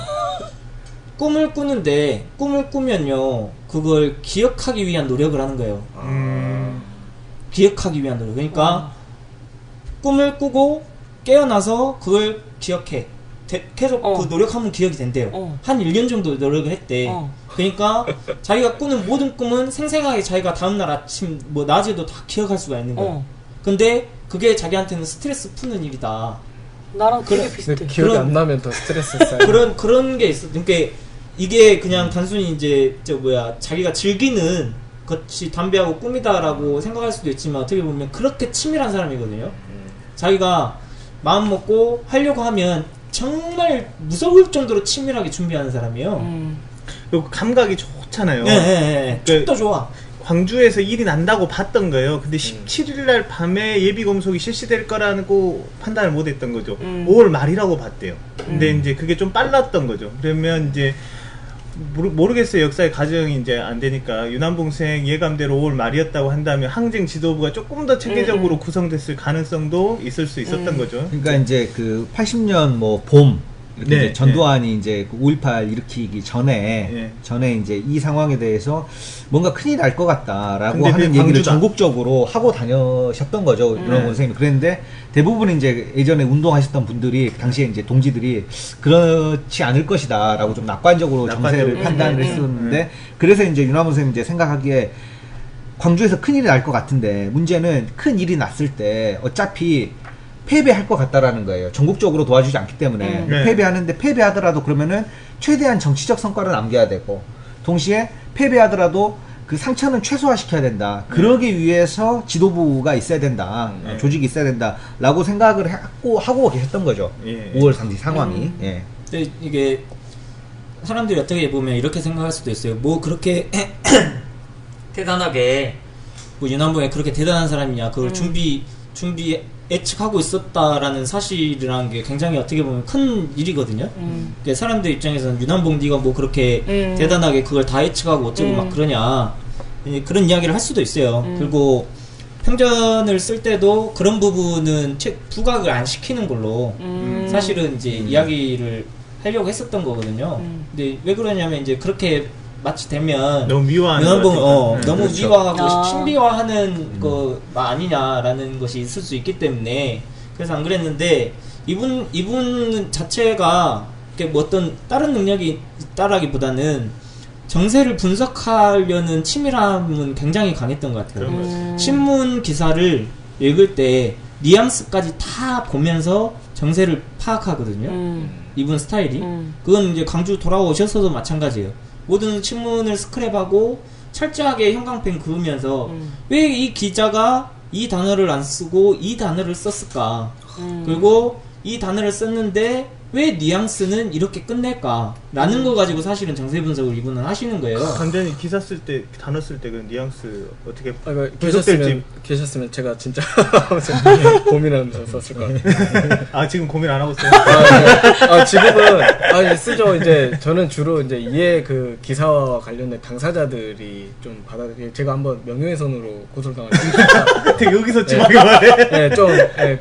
꿈을 꾸는데 꿈을 꾸면요 그걸 기억하기 위한 노력을 하는 거예요. 기억하기 위한 노력. 그러니까 꿈을 꾸고 깨어나서 그걸 기억해. 계속 그 노력하면 기억이 된대요. 한 1년 정도 노력을 했대. 그러니까 자기가 꾸는 모든 꿈은 생생하게 자기가 다음날 아침 뭐 낮에도 다 기억할 수가 있는 거예요. 근데 그게 자기한테는 스트레스 푸는 일이다. 나랑 되게 비슷해. 기억이 안 나면 더 스트레스 쌓여. 그런 게 있어. 그러니까 이게 그냥 단순히 이제 자기가 즐기는 것이 담배하고 꿈이다라고 생각할 수도 있지만 어떻게 보면 그렇게 치밀한 사람이거든요. 자기가 마음 먹고 하려고 하면 정말 무서울 정도로 치밀하게 준비하는 사람이에요. 그리고 감각이 좋잖아요. 네. 촉도 좋아. 광주에서 일이 난다고 봤던 거예요. 근데 17일 날 밤에 예비 검속이 실시될 거라고 판단을 못 했던 거죠. 5월 말이라고 봤대요. 근데 이제 그게 좀 빨랐던 거죠. 그러면 이제 모르겠어요. 역사의 가정이 이제 안 되니까 윤한봉 선생 예감대로 5월 말이었다고 한다면 항쟁 지도부가 조금 더 체계적으로 구성됐을 가능성도 있을 수 있었던 거죠. 그러니까 이제 그 80년 뭐 봄 이렇게 네, 이제 전두환이 이제 그 5.18 일으키기 전에 이제 이 상황에 대해서 뭔가 큰일 날 것 같다라고 하는 얘기를 광주다. 전국적으로 하고 다녀셨던 거죠. 윤한봉 선생님. 그랬는데 대부분 이제 예전에 운동하셨던 분들이 당시에 이제 동지들이 그렇지 않을 것이다라고 좀 낙관적으로 정세를 판단을 했었는데 그래서 이제 윤한봉 선생님 이제 생각하기에 광주에서 큰일이 날 것 같은데 문제는 큰 일이 났을 때 어차피 패배할 것 같다라는 거예요. 전국적으로 도와주지 않기 때문에 패배하는데 패배하더라도 그러면은 최대한 정치적 성과를 남겨야 되고 동시에 패배하더라도 그 상처는 최소화시켜야 된다. 그러기 위해서 지도부가 있어야 된다. 조직이 있어야 된다라고 생각을 하고 계셨던 거죠. 5월 당시 상황이. 근데 이게 사람들이 어떻게 보면 이렇게 생각할 수도 있어요. 뭐 그렇게 대단하게 뭐 윤한봉이 그렇게 대단한 사람이냐. 그걸 준비 예측하고 있었다라는 사실이라는 게 굉장히 어떻게 보면 큰 일이거든요. 그러니까 사람들 입장에서는 윤한봉 네가 뭐 그렇게 대단하게 그걸 다 예측하고 어쩌고 막 그러냐 그런 이야기를 할 수도 있어요. 그리고 평전을 쓸 때도 그런 부분은 부각을 안 시키는 걸로 사실은 이제 이야기를 하려고 했었던 거거든요. 근데 왜 그러냐면 이제 그렇게 마치 되면 너무 미화하는 윤한봉 너무 그렇죠. 미화하고 신비화하는 거 아니냐라는 것이 있을 수 있기 때문에 그래서 안 그랬는데 이분 자체가 뭐 어떤 다른 능력이 있다라기보다는 정세를 분석하려는 치밀함은 굉장히 강했던 것 같아요. 신문 기사를 읽을 때 뉘앙스까지 다 보면서 정세를 파악하거든요. 이분 스타일이. 그건 이제 광주 돌아오셨어도 마찬가지예요. 모든 신문을 스크랩하고 철저하게 형광펜 그으면서 왜 이 기자가 이 단어를 안 쓰고 이 단어를 썼을까? 그리고 이 단어를 썼는데 왜 뉘앙스는 이렇게 끝낼까? 라는 거 가지고 사실은 정세 분석을 이분은 하시는 거예요. 완전히 기사 쓸 때, 단어 쓸 때 그 뉘앙스 어떻게 계셨으면 제가 진짜 고민하면서 썼을 것 같아요. 아, 지금 고민 안 하고 있어요? 지금은 쓰죠. 이제 저는 주로 이제 이해 그 기사와 관련된 당사자들이 좀 제가 한번 명예훼손으로 고소당할 여기서 지금 말해?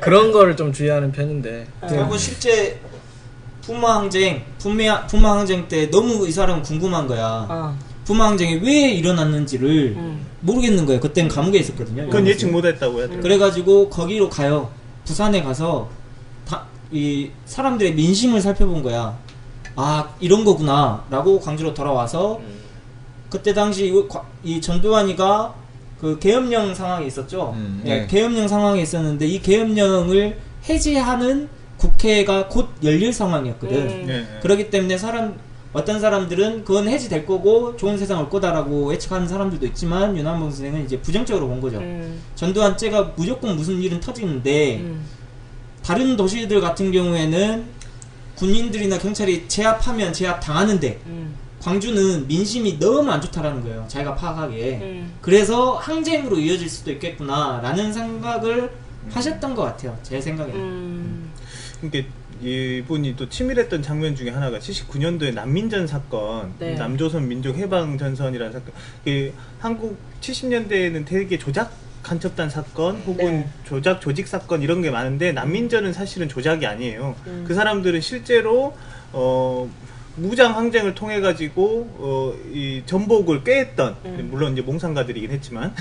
그런 거를 좀 주의하는 편인데. 그리고 실제 부마항쟁 때 너무 이 사람은 궁금한 거야. 부마항쟁이 왜 일어났는지를 모르겠는 거예요. 그땐 감옥에 있었거든요. 그건 예측 못했다고 해야 돼요. 그래가지고 거기로 가요. 부산에 가서 이 사람들의 민심을 살펴본 거야. 아 이런 거구나 라고 광주로 돌아와서 그때 당시 이 전두환이가 그 계엄령 상황이 있었죠. 계엄령 상황이 있었는데 이 계엄령을 해제하는 국회가 곧 열릴 상황이었거든. 그렇기 때문에 어떤 사람들은 그건 해지될 거고 좋은 세상 올 거다라고 예측하는 사람들도 있지만 윤한봉 선생은 이제 부정적으로 본 거죠. 전두환 째가 무조건 무슨 일은 터지는데 다른 도시들 같은 경우에는 군인들이나 경찰이 제압하면 제압 당하는데 광주는 민심이 너무 안 좋다라는 거예요. 자기가 파악하기에. 그래서 항쟁으로 이어질 수도 있겠구나라는 생각을 하셨던 것 같아요. 제 생각에는. 그러니까 이분이 또 치밀했던 장면 중에 하나가 79년도에 난민전 사건, 네. 남조선 민족 해방 전선이라는 사건. 한국 70년대에는 되게 조작 간첩단 사건 혹은 네. 조작 조직 사건 이런 게 많은데 난민전은 사실은 조작이 아니에요. 그 사람들은 실제로 무장 항쟁을 통해 가지고 이 전복을 꾀했던 물론 이제 몽상가들이긴 했지만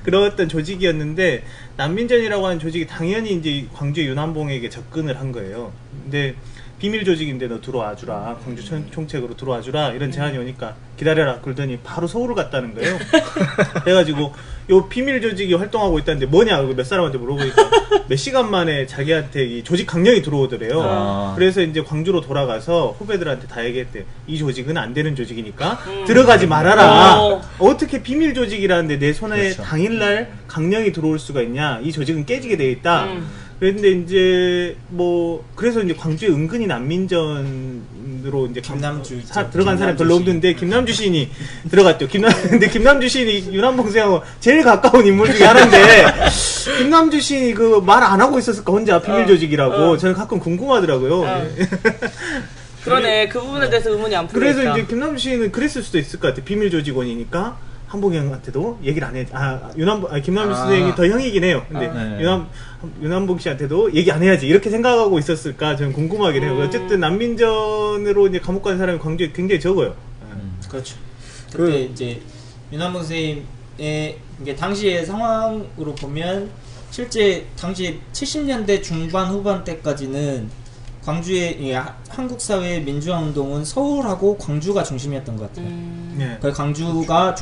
그러했던 조직이었는데 난민전이라고 하는 조직이 당연히 이제 광주 윤한봉에게 접근을 한 거예요. 근데 비밀 조직인데 너 들어와 주라, 광주 총책으로 들어와 주라 이런 제안이 오니까 기다려라 그러더니 바로 서울을 갔다는 거예요. 그래가지고 요 비밀 조직이 활동하고 있다는데 뭐냐 몇 사람한테 물어보니까 몇 시간 만에 자기한테 이 조직 강령이 들어오더래요. 그래서 이제 광주로 돌아가서 후배들한테 다 얘기했대요. 이 조직은 안 되는 조직이니까 들어가지 말아라. 어떻게 비밀 조직이라는데 내 손에 그렇죠. 당일날 강령이 들어올 수가 있냐. 이 조직은 깨지게 돼 있다. 그런데 이제 뭐 그래서 이제 광주에 은근히 난민전으로 이제 김남주 들어간 사람이 별로 없는데 김남주 시인이 들어갔죠. 근데 김남주 시인이 윤한봉 선생하고 제일 가까운 인물 중에 하나인데 김남주 시인이 그 말 안 하고 있었을까 혼자 비밀 조직이라고 저는 가끔 궁금하더라고요. 그러네. 그 부분에 대해서 의문이 안 풀리니까. 그래서 이제 김남주 시인은 그랬을 수도 있을 것 같아. 비밀 조직원이니까 한봉이 형한테도 얘기를 안 해. 김남주 선생님이 더 형이긴 해요. 근데 윤한봉 씨한테도 얘기 안 해야지. 이렇게 생각하고 있었을까? 저는 궁금하긴 해요. 어쨌든 난민전으로 이제 감옥 간 사람이 광주에 굉장히 적어요. 그렇죠. 그때 이제 윤한봉 선생님의 이게 당시의 상황으로 보면 실제 당시 70년대 중반 후반 때까지는 광주의 한국 사회의 민주화 운동은 서울하고 광주가 중심이었던 것 같아요. 네. 그 광주가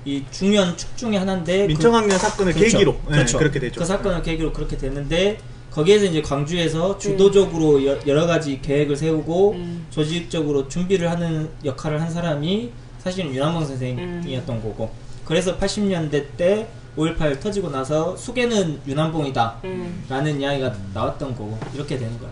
이 중요한 축 중에 하나인데 민청학년 사건을 그렇죠. 계기로 그렇죠. 그렇게 되죠. 그 사건을 계기로 그렇게 됐는데 거기에서 이제 광주에서 주도적으로 여러 가지 계획을 세우고 조직적으로 준비를 하는 역할을 한 사람이 사실은 윤한봉 선생님이었던 거고 그래서 80년대 때 5.18 터지고 나서 수계는 윤한봉이다 라는 이야기가 나왔던 거고 이렇게 되는 거야.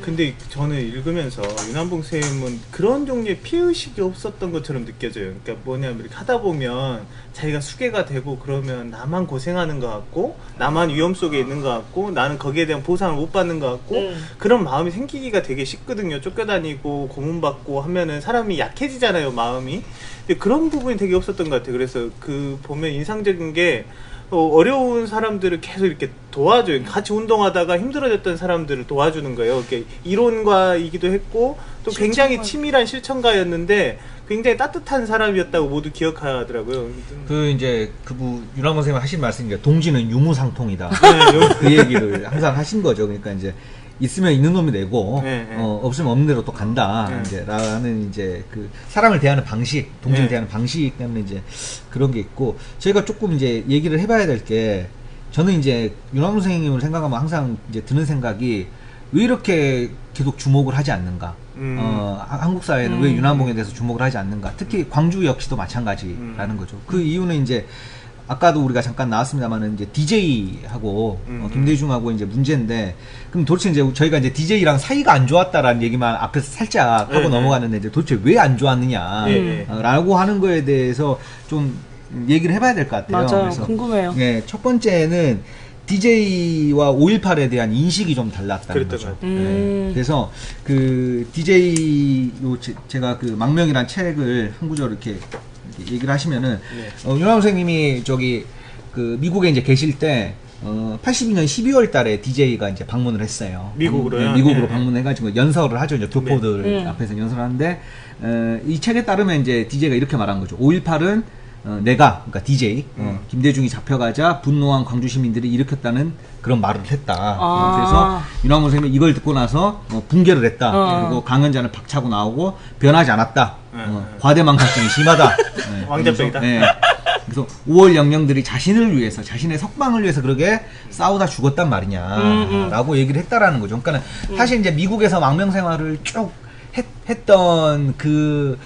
근데 저는 읽으면서 윤한봉 선생님은 그런 종류의 피해의식이 없었던 것처럼 느껴져요. 그러니까 뭐냐면 이렇게 하다 보면 자기가 수괴가 되고 그러면 나만 고생하는 것 같고 나만 위험 속에 있는 것 같고 나는 거기에 대한 보상을 못 받는 것 같고 그런 마음이 생기기가 되게 쉽거든요. 쫓겨다니고 고문받고 하면은 사람이 약해지잖아요, 마음이. 근데 그런 부분이 되게 없었던 것 같아요. 그래서 그 보면 인상적인 게 어려운 사람들을 계속 이렇게 도와줘요. 같이 운동하다가 힘들어졌던 사람들을 도와주는 거예요. 이렇게 이론가이기도 했고 또 굉장히 치밀한 실천가였는데 굉장히 따뜻한 사람이었다고 모두 기억하더라고요. 이제 윤한봉 선생님 하신 말씀이 동지는 유무상통이다. 네, 그 얘기를 항상 하신 거죠. 그러니까 이제 있으면 있는 놈이 내고 없으면 없는 대로 또 간다. 이제 라는 이제 그 사람을 대하는 방식, 동지를 대하는 방식 때문에 이제 그런 게 있고 저희가 조금 이제 얘기를 해봐야 될 게 저는 이제 윤한봉 선생님을 생각하면 항상 이제 드는 생각이 왜 이렇게 계속 주목을 하지 않는가? 한국 사회는 왜 윤한봉에 대해서 주목을 하지 않는가? 특히 광주 역시도 마찬가지라는 거죠. 그 이유는 이제 아까도 우리가 잠깐 나왔습니다만은 이제 DJ하고 김대중하고 이제 문제인데 그럼 도대체 이제 저희가 이제 DJ랑 사이가 안 좋았다라는 얘기만 앞에서 살짝 하고 넘어갔는데 이제 도대체 왜 안 좋았느냐라고 하는 거에 대해서 좀 얘기를 해봐야 될 것 같아요. 맞아요. 그래서 궁금해요. 네, 첫 번째는 DJ와 5.18에 대한 인식이 좀 달랐다는 거죠. 네, 그래서 그 DJ 제가 그 망명이란 책을 한 구절 이렇게 얘기를 하시면은 윤한봉 선생님이 그 미국에 이제 계실 때 82년 12월 달에 DJ가 이제 방문을 했어요. 미국으로요? 미국으로 방문해가지고 연설을 하죠. 이제 교포들 앞에서 연설을 하는데 이 책에 따르면 이제 DJ가 이렇게 말한 거죠. 5.18은 그러니까 DJ 김대중이 잡혀가자 분노한 광주 시민들이 일으켰다는 그런 말을 했다. 그래서 윤한봉 선생님이 이걸 듣고 나서 붕괴를 했다. 그리고 강연자는 박차고 나오고 변하지 않았다. 과대망상증이 심하다. 왕자병이다. 그래서 5월 영령들이 자신을 위해서 자신의 석방을 위해서 그렇게 싸우다 죽었단 말이냐라고 얘기를 했다라는 거죠. 그러니까 사실 이제 미국에서 망명 생활을 쭉 했던 그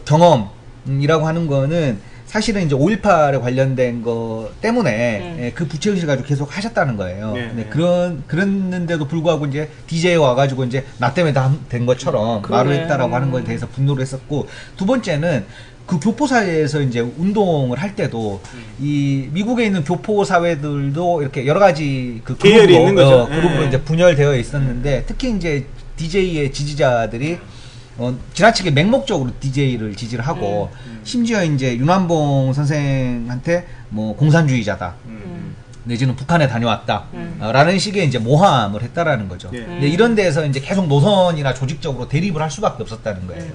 경험이라고 하는 거는 사실은 이제 5.18에 관련된 거 때문에 예, 그 부채의식을 가지고 계속 하셨다는 거예요. 네, 네, 네. 그랬는데도 불구하고 이제 DJ 와가지고 이제 나 때문에 다 된 것처럼 말을 그러네. 했다라고 하는 거에 대해서 분노를 했었고, 두 번째는 그 교포 사회에서 이제 운동을 할 때도 이 미국에 있는 교포 사회들도 이렇게 여러 가지 그 계열이 있는 거죠. 그룹으로 네. 이제 분열되어 있었는데, 특히 이제 DJ의 지지자들이 지나치게 맹목적으로 DJ를 지지를 하고, 심지어 이제 윤환봉 선생한테 뭐 공산주의자다, 내지는 북한에 다녀왔다, 라는 식의 이제 모함을 했다라는 거죠. 예. 근데 이런 데서 이제 계속 노선이나 조직적으로 대립을 할 수밖에 없었다는 거예요.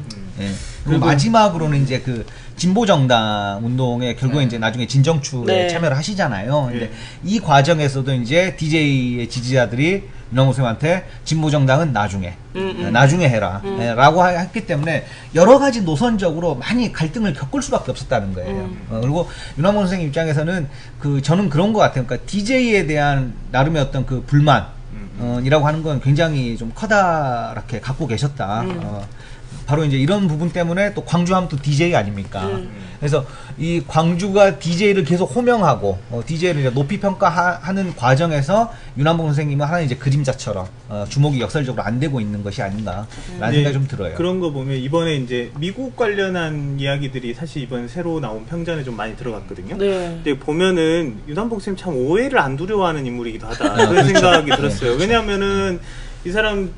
예. 그리고 마지막으로는 이제 그 진보정당 운동에 결국에 이제 나중에 진정출에 네. 참여를 하시잖아요. 근데 예. 이 과정에서도 이제 DJ의 지지자들이 윤환봉 선생한테 진보정당은 나중에 해라, 예, 라고 했기 때문에 여러 가지 노선적으로 많이 갈등을 겪을 수밖에 없었다는 거예요. 그리고 윤환봉 선생 입장에서는 저는 그런 것 같아요. 그러니까 DJ에 대한 나름의 어떤 그 불만 이라고 하는 건 굉장히 좀 커다랗게 갖고 계셨다. 바로 이제 이런 부분 때문에 또 광주하면 또 DJ 아닙니까? 그래서 이 광주가 DJ를 계속 호명하고 DJ를 이제 높이 평가하는 과정에서 윤환봉 선생님은 하나의 이제 그림자처럼 주목이 역설적으로 안 되고 있는 것이 아닌가라는 생각이 좀 들어요. 그런 거 보면 이번에 이제 미국 관련한 이야기들이 사실 이번 새로 나온 평전에 좀 많이 들어갔거든요. 네. 근데 보면은 윤환봉 쌤 참 오해를 안 두려워하는 인물이기도 하다. 그런 그렇죠. 생각이 들었어요. 왜냐하면은 이 사람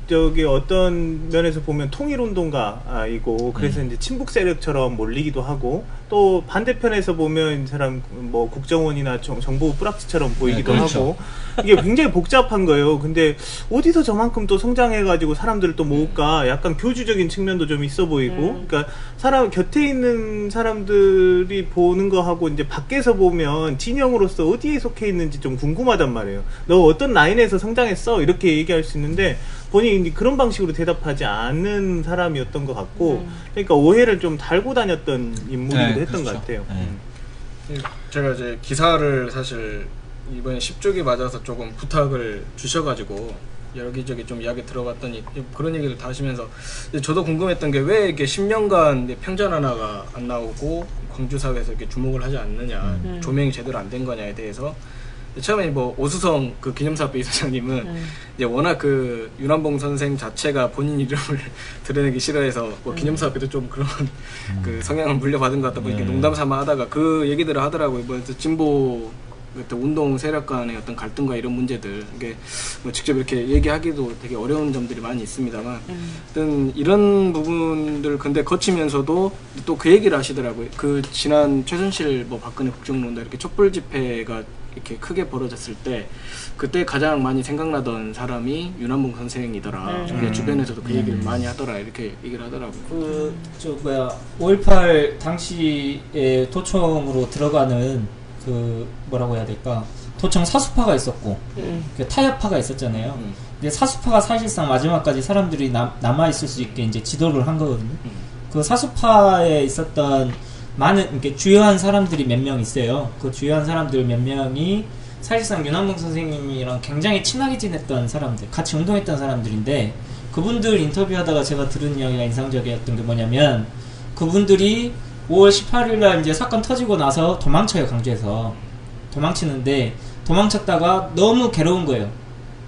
어떤 면에서 보면 통일운동가이고, 그래서 이제 친북 세력처럼 몰리기도 하고, 또 반대편에서 보면 이 사람 뭐 국정원이나 정보부 뿌락지처럼 보이기도 네, 그렇죠. 하고, 이게 굉장히 복잡한 거예요. 근데 어디서 저만큼 또 성장해가지고 사람들을 또 모을까? 약간 교주적인 측면도 좀 있어 보이고, 그러니까 사람 곁에 있는 사람들이 보는 거하고 이제 밖에서 보면 진영으로서 어디에 속해 있는지 좀 궁금하단 말이에요. 너 어떤 라인에서 성장했어? 이렇게 얘기할 수 있는데 본인이 그런 방식으로 대답하지 않는 사람이었던 것 같고, 그러니까 오해를 좀 달고 다녔던 인물이기도 네, 했던 그렇죠. 것 같아요. 네. 제가 이제 기사를 사실 이번에 10주기 맞아서 조금 부탁을 주셔가지고 여기저기 좀 이야기 들어봤더니 그런 얘기를 다 하시면서 저도 궁금했던 게 왜 이렇게 10년간 평전 하나가 안 나오고 광주 사회에서 이렇게 주목을 하지 않느냐, 조명이 제대로 안 된 거냐에 대해서 처음에 뭐 오수성 그 기념사업회 이사장님은 이제 워낙 그 윤환봉 선생 자체가 본인 이름을 드러내기 싫어해서 뭐 기념사업회도 좀 그런 그 성향을 물려받은 것 같다 보니까 농담삼아 하다가 그 얘기들을 하더라고요. 뭐 진보 운동 세력 간의 어떤 갈등과 이런 문제들, 이게 뭐 직접 이렇게 얘기하기도 되게 어려운 점들이 많이 있습니다만, 어떤 이런 부분들 근데 거치면서도 또 그 얘기를 하시더라고요. 그 지난 최순실 뭐 박근혜 국정농단 이렇게 촛불 집회가 이렇게 크게 벌어졌을 때 그때 가장 많이 생각나던 사람이 윤환봉 선생이더라. 주변에서도 그 얘기를 많이 하더라, 이렇게 얘기를 하더라고요. 5.18 당시에 도청으로 들어가는 뭐라고 해야 될까, 도청 사수파가 있었고 그 타협파가 있었잖아요. 근데 사수파가 사실상 마지막까지 사람들이 남아있을 수 있게 이제 지도를 한 거거든요. 그 사수파에 있었던 많은, 이렇게 주요한 사람들이 몇 명 있어요. 그 주요한 사람들 몇 명이 사실상 윤환봉 선생님이랑 굉장히 친하게 지냈던 사람들, 같이 운동했던 사람들인데, 그분들 인터뷰하다가 제가 들은 이야기가 인상적이었던 게 뭐냐면, 그분들이 5월 18일날 이제 사건 터지고 나서 도망쳐요. 광주에서 도망치는데, 도망쳤다가 너무 괴로운 거예요.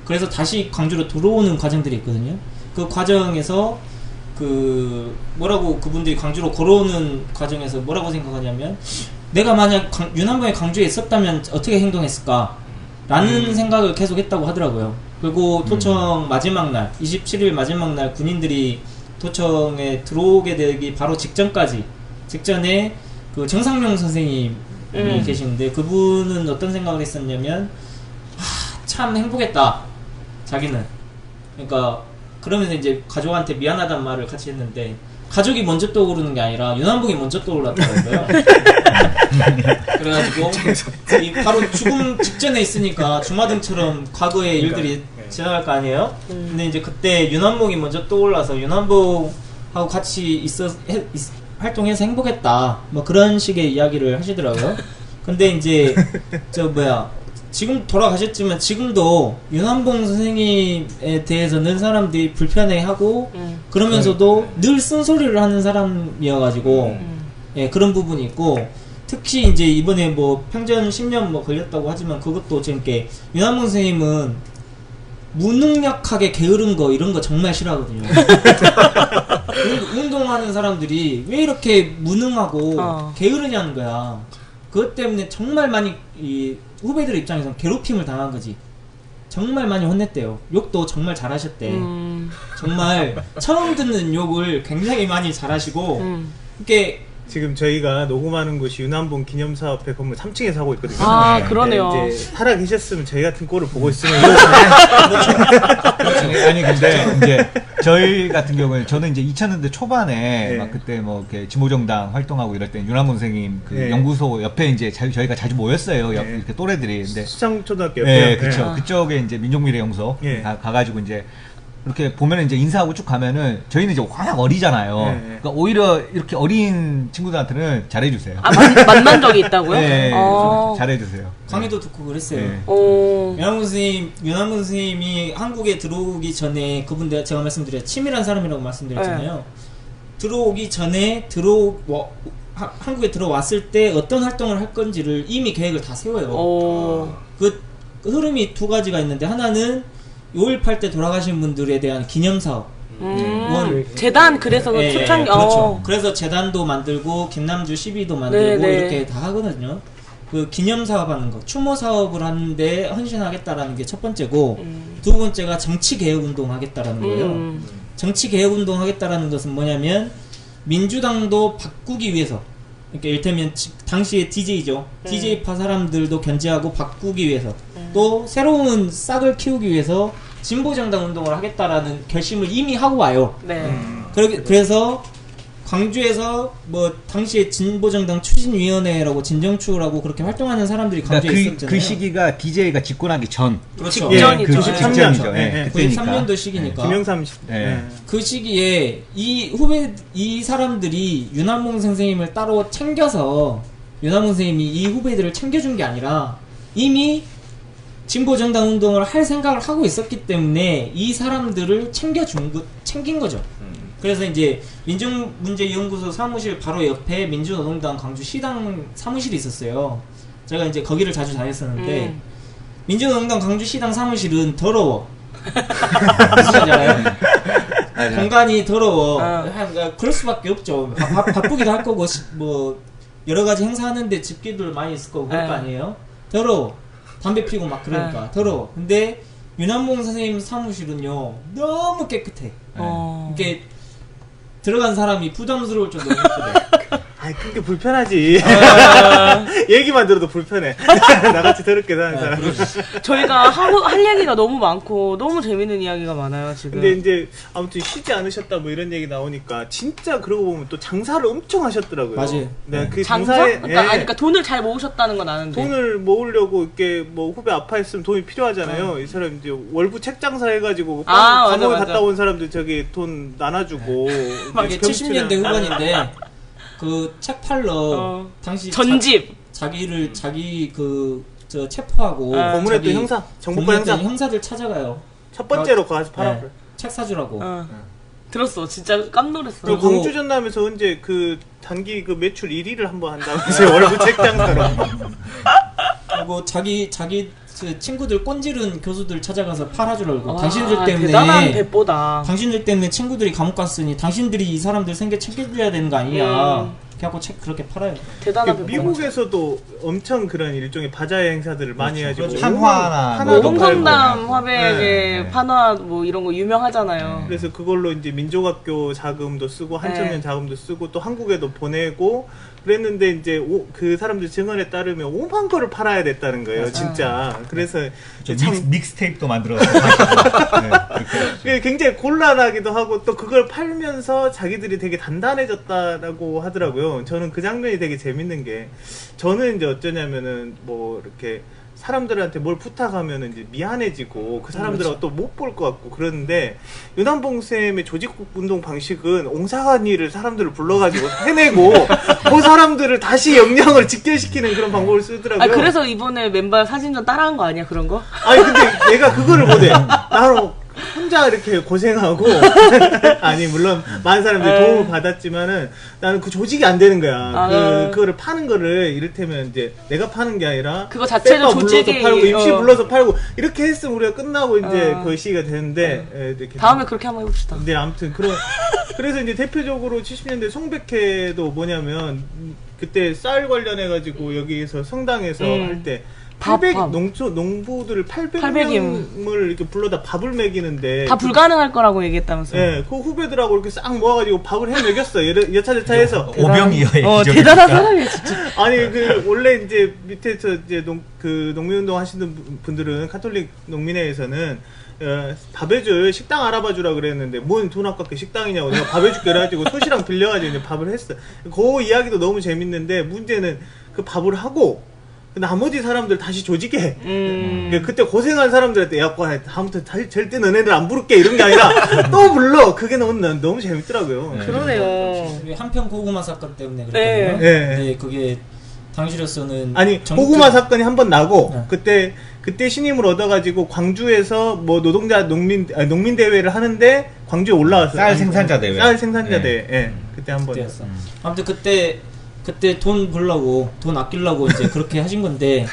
그래서 다시 광주로 들어오는 과정들이 있거든요. 그 과정에서 뭐라고 그분들이 광주로 걸어오는 과정에서 뭐라고 생각하냐면, 내가 만약 윤환봉이 광주에 있었다면 어떻게 행동했을까? 라는 생각을 계속 했다고 하더라고요. 그리고 도청 마지막 날, 27일 마지막 날 군인들이 도청에 들어오게 되기 바로 직전에 그 정상용 선생님이 계시는데, 그분은 어떤 생각을 했었냐면, 참 행복했다, 자기는. 그러니까 그러면서 이제 가족한테 미안하단 말을 같이 했는데, 가족이 먼저 떠오르는 게 아니라 윤환봉이 먼저 떠올랐더라고요. 그래가지고 바로 죽음 직전에 있으니까 주마등처럼 과거의 일들이 지나갈 거 아니에요? 근데 이제 그때 윤환봉이 먼저 떠올라서 윤환봉하고 같이 활동해서 행복했다, 뭐 그런 식의 이야기를 하시더라고요. 근데 이제 지금 돌아가셨지만 지금도 윤환봉 선생님에 대해서는 사람들이 불편해하고 그러면서도 늘 쓴소리를 하는 사람이어가지고 예, 그런 부분이 있고, 특히 이제 이번에 뭐 평전 10년 뭐 걸렸다고 하지만 그것도 재밌게 윤한봉 선생님은 무능력하게 게으른 거 이런 거 정말 싫어하거든요. 운동하는 사람들이 왜 이렇게 무능하고 게으르냐는 거야. 그것 때문에 정말 많이 이 후배들 입장에서 괴롭힘을 당한 거지. 정말 많이 혼냈대요. 욕도 정말 잘하셨대. 정말 처음 듣는 욕을 굉장히 많이 잘하시고 이렇게 지금 저희가 녹음하는 곳이 윤한봉 기념사업회 건물 3층에서 하고 있거든요. 아, 그러네요. 네, 이제 살아 계셨으면 저희 같은 꼴을 보고 있으면 아니 근데 이제 저희 같은 경우는 저는 이제 2000년대 초반에 막 그때 뭐 이렇게 진보정당 활동하고 이럴 때 윤한봉 선생님 그 연구소 옆에 이제 저희가 자주 모였어요. 이렇게 또래들이. 근데 수상초등학교 옆에. 네, 그렇죠. 그쪽에 이제 민족미래연구소 가가지고 이제 이렇게 보면은 이제 인사하고 쭉 가면은 저희는 이제 워낙 어리잖아요. 그러니까 오히려 이렇게 어린 친구들한테는 잘해주세요. 아, 만난 적이 있다고요? 네, 잘해주세요. 강의도 듣고 그랬어요. 오. 윤한봉 선생님이 한국에 들어오기 전에 그분 제가 말씀드렸죠. 치밀한 사람이라고 말씀드렸잖아요. 들어오기 전에 한국에 들어왔을 때 어떤 활동을 할 건지를 이미 계획을 다 세워요. 그 흐름이 두 가지가 있는데 하나는 5.18 때 돌아가신 분들에 대한 기념사업. 재단 그래서 초창기. 그렇죠. 그래서 재단도 만들고 김남주 시비도 만들고 이렇게 다 하거든요. 그 기념사업 하는 거, 추모 사업을 하는데 헌신하겠다라는 게 첫 번째고 두 번째가 정치개혁운동 하겠다라는 거예요. 정치개혁운동 하겠다라는 것은 뭐냐면 민주당도 바꾸기 위해서, 그러니까 이를테면 당시에 DJ죠. DJ파 사람들도 견제하고 바꾸기 위해서 또 새로운 싹을 키우기 위해서 진보정당 운동을 하겠다라는 결심을 이미 하고 와요. 그래서 광주에서 뭐 당시에 진보정당 추진위원회라고 진정추라고 그렇게 활동하는 사람들이 광주에 있었잖아요. 그 시기가 DJ가 집권하기 전. 그렇죠. 직전이죠. 그 직전이죠. 그때니까. 93년도 시기니까. 김영삼 그 시기에 이 사람들이 윤한봉 선생님을 따로 챙겨서 윤한봉 선생님이 이 후배들을 챙겨준 게 아니라 이미 진보정당 운동을 할 생각을 하고 있었기 때문에 이 사람들을 챙긴 거죠. 그래서 이제 민족문제연구소 사무실 바로 옆에 민주노동당 광주 시당 사무실이 있었어요. 제가 이제 거기를 자주 다녔었는데 민주노동당 광주 시당 사무실은 더러워. 무슨 말인지 알아요? 공간이 더러워. 그럴 수밖에 없죠. 바쁘기도 할 거고 뭐 여러 가지 행사하는데 집기들 많이 있을 거고 그럴 거 아니에요? 더러워. 담배 피고 막 그러니까 더러워. 근데 윤한봉 선생님 사무실은요 너무 깨끗해. 이게 들어간 사람이 부담스러울 정도로 깨끗해. 아이 그게 불편하지. 얘기만 들어도 불편해. 나같이 더럽게 사는 사람. 저희가 할 얘기가 너무 많고 너무 재밌는 이야기가 많아요 지금. 근데 이제 아무튼 쉬지 않으셨다 뭐 이런 얘기 나오니까 진짜 그러고 보면 또 장사를 엄청 하셨더라고요. 맞아요. 네, 그 장사? 장사에 그러니까 돈을 잘 모으셨다는 건 아는데. 돈을 모으려고 이렇게 뭐 후배 아파했으면 돈이 필요하잖아요. 이 사람 이제 월부 책 장사 해가지고 감옥에 갔다 온 사람들 저기 돈 나눠주고. 이게 70년대 후반인데. 그 책 팔러 당시 전집 자기 저 체포하고 고문했던 형사 정부과 형사들 찾아가요. 첫 번째로 가서 팔아버려. 책 사주라고. 들었어. 진짜 깜놀했어. 그리고 광주 전남에서 언제 그 단기 그 매출 1위를 한번 한다면서요. 월부 책 장사로. 그리고 자기 친구들 꼰지른 교수들 찾아가서 팔아주라고. 당신들 때문에 대단한 배보다. 당신들 때문에 친구들이 감옥 갔으니 당신들이 이 사람들 생계 챙겨줘야 되는 거 아니냐. 그래갖고 책 그렇게 팔아요. 대단한 배보다. 미국에서도 엄청 그런 일종의 바자회 행사들을 많이 해가지고 판화나 홍성남 화백의 판화 뭐 이런 거 유명하잖아요. 그래서 그걸로 이제 민족학교 자금도 쓰고 한천년 자금도 쓰고 또 한국에도 보내고 그랬는데 이제 그 사람들 증언에 따르면 5만 거를 팔아야 됐다는 거예요, 진짜. 그래서 믹스테이프도 만들었어요. 네, 굉장히 곤란하기도 하고 또 그걸 팔면서 자기들이 되게 단단해졌다라고 하더라고요. 저는 그 장면이 되게 재밌는 게 저는 이제 어쩌냐면은 뭐 이렇게 사람들한테 뭘 부탁하면 이제 미안해지고 그 사람들하고 또 못 볼 것 같고 그러는데 윤한봉 쌤의 조직운동 방식은 옹사관리를 사람들을 불러가지고 해내고 그 사람들을 다시 역량을 직결시키는 그런 방법을 쓰더라고요. 그래서 이번에 맨발 사진전 따라한 거 아니야 그런 거? 아니 근데 내가 그거를 못해. 나는 혼자 이렇게 고생하고 아니 물론 많은 사람들이 도움을 받았지만은 나는 그 조직이 안 되는 거야. 그거를 파는 거를 이를테면 이제 내가 파는 게 아니라 그거 자체를 조직이 불러서 팔고 입시 불러서 팔고 이렇게 했으면 우리가 끝나고 이제 그 시기가 되는데 이렇게 다음에 그렇게 한번 해봅시다. 네, 아무튼 그래서 이제 대표적으로 70년대 송백회도 뭐냐면 그때 쌀 관련해 가지고 여기에서 성당에서 할 때 800 농부들을 800명을 이렇게 불러다 밥을 먹이는데 다 불가능할 거라고 얘기했다면서요. 네, 그 후배들하고 이렇게 싹 모아가지고 밥을 해 먹였어. 여차저차해서. 오병이어의 대단한 사람이야 진짜. 아니 원래 이제 밑에서 이제 농민운동 하시는 분들은 카톨릭 농민회에서는 밥해줄 식당 알아봐주라 그랬는데 뭔 돈 아깝게 식당이냐고 내가 밥해줄게 그래가지고 소시랑 빌려가지고 이제 밥을 했어. 그 이야기도 너무 재밌는데 문제는 그 밥을 하고 나머지 사람들 다시 조직해. 그때 고생한 사람들한테 야, 다음부터 절대 너네들 안 부를게 이런 게 아니라 또 불러. 그게 너무 재밌더라고요. 그러네요. 한편 고구마 사건 때문에 그랬거든요. 네, 그게 당시로서는 아니 고구마 사건이 한번 나고 그때 신임을 얻어가지고 광주에서 뭐 농민 대회를 하는데 광주에 올라왔어요. 쌀 생산자 대회. 대회. 그때 한번. 아무튼 그때 돈 벌려고 돈 아끼려고 이제 그렇게 하신 건데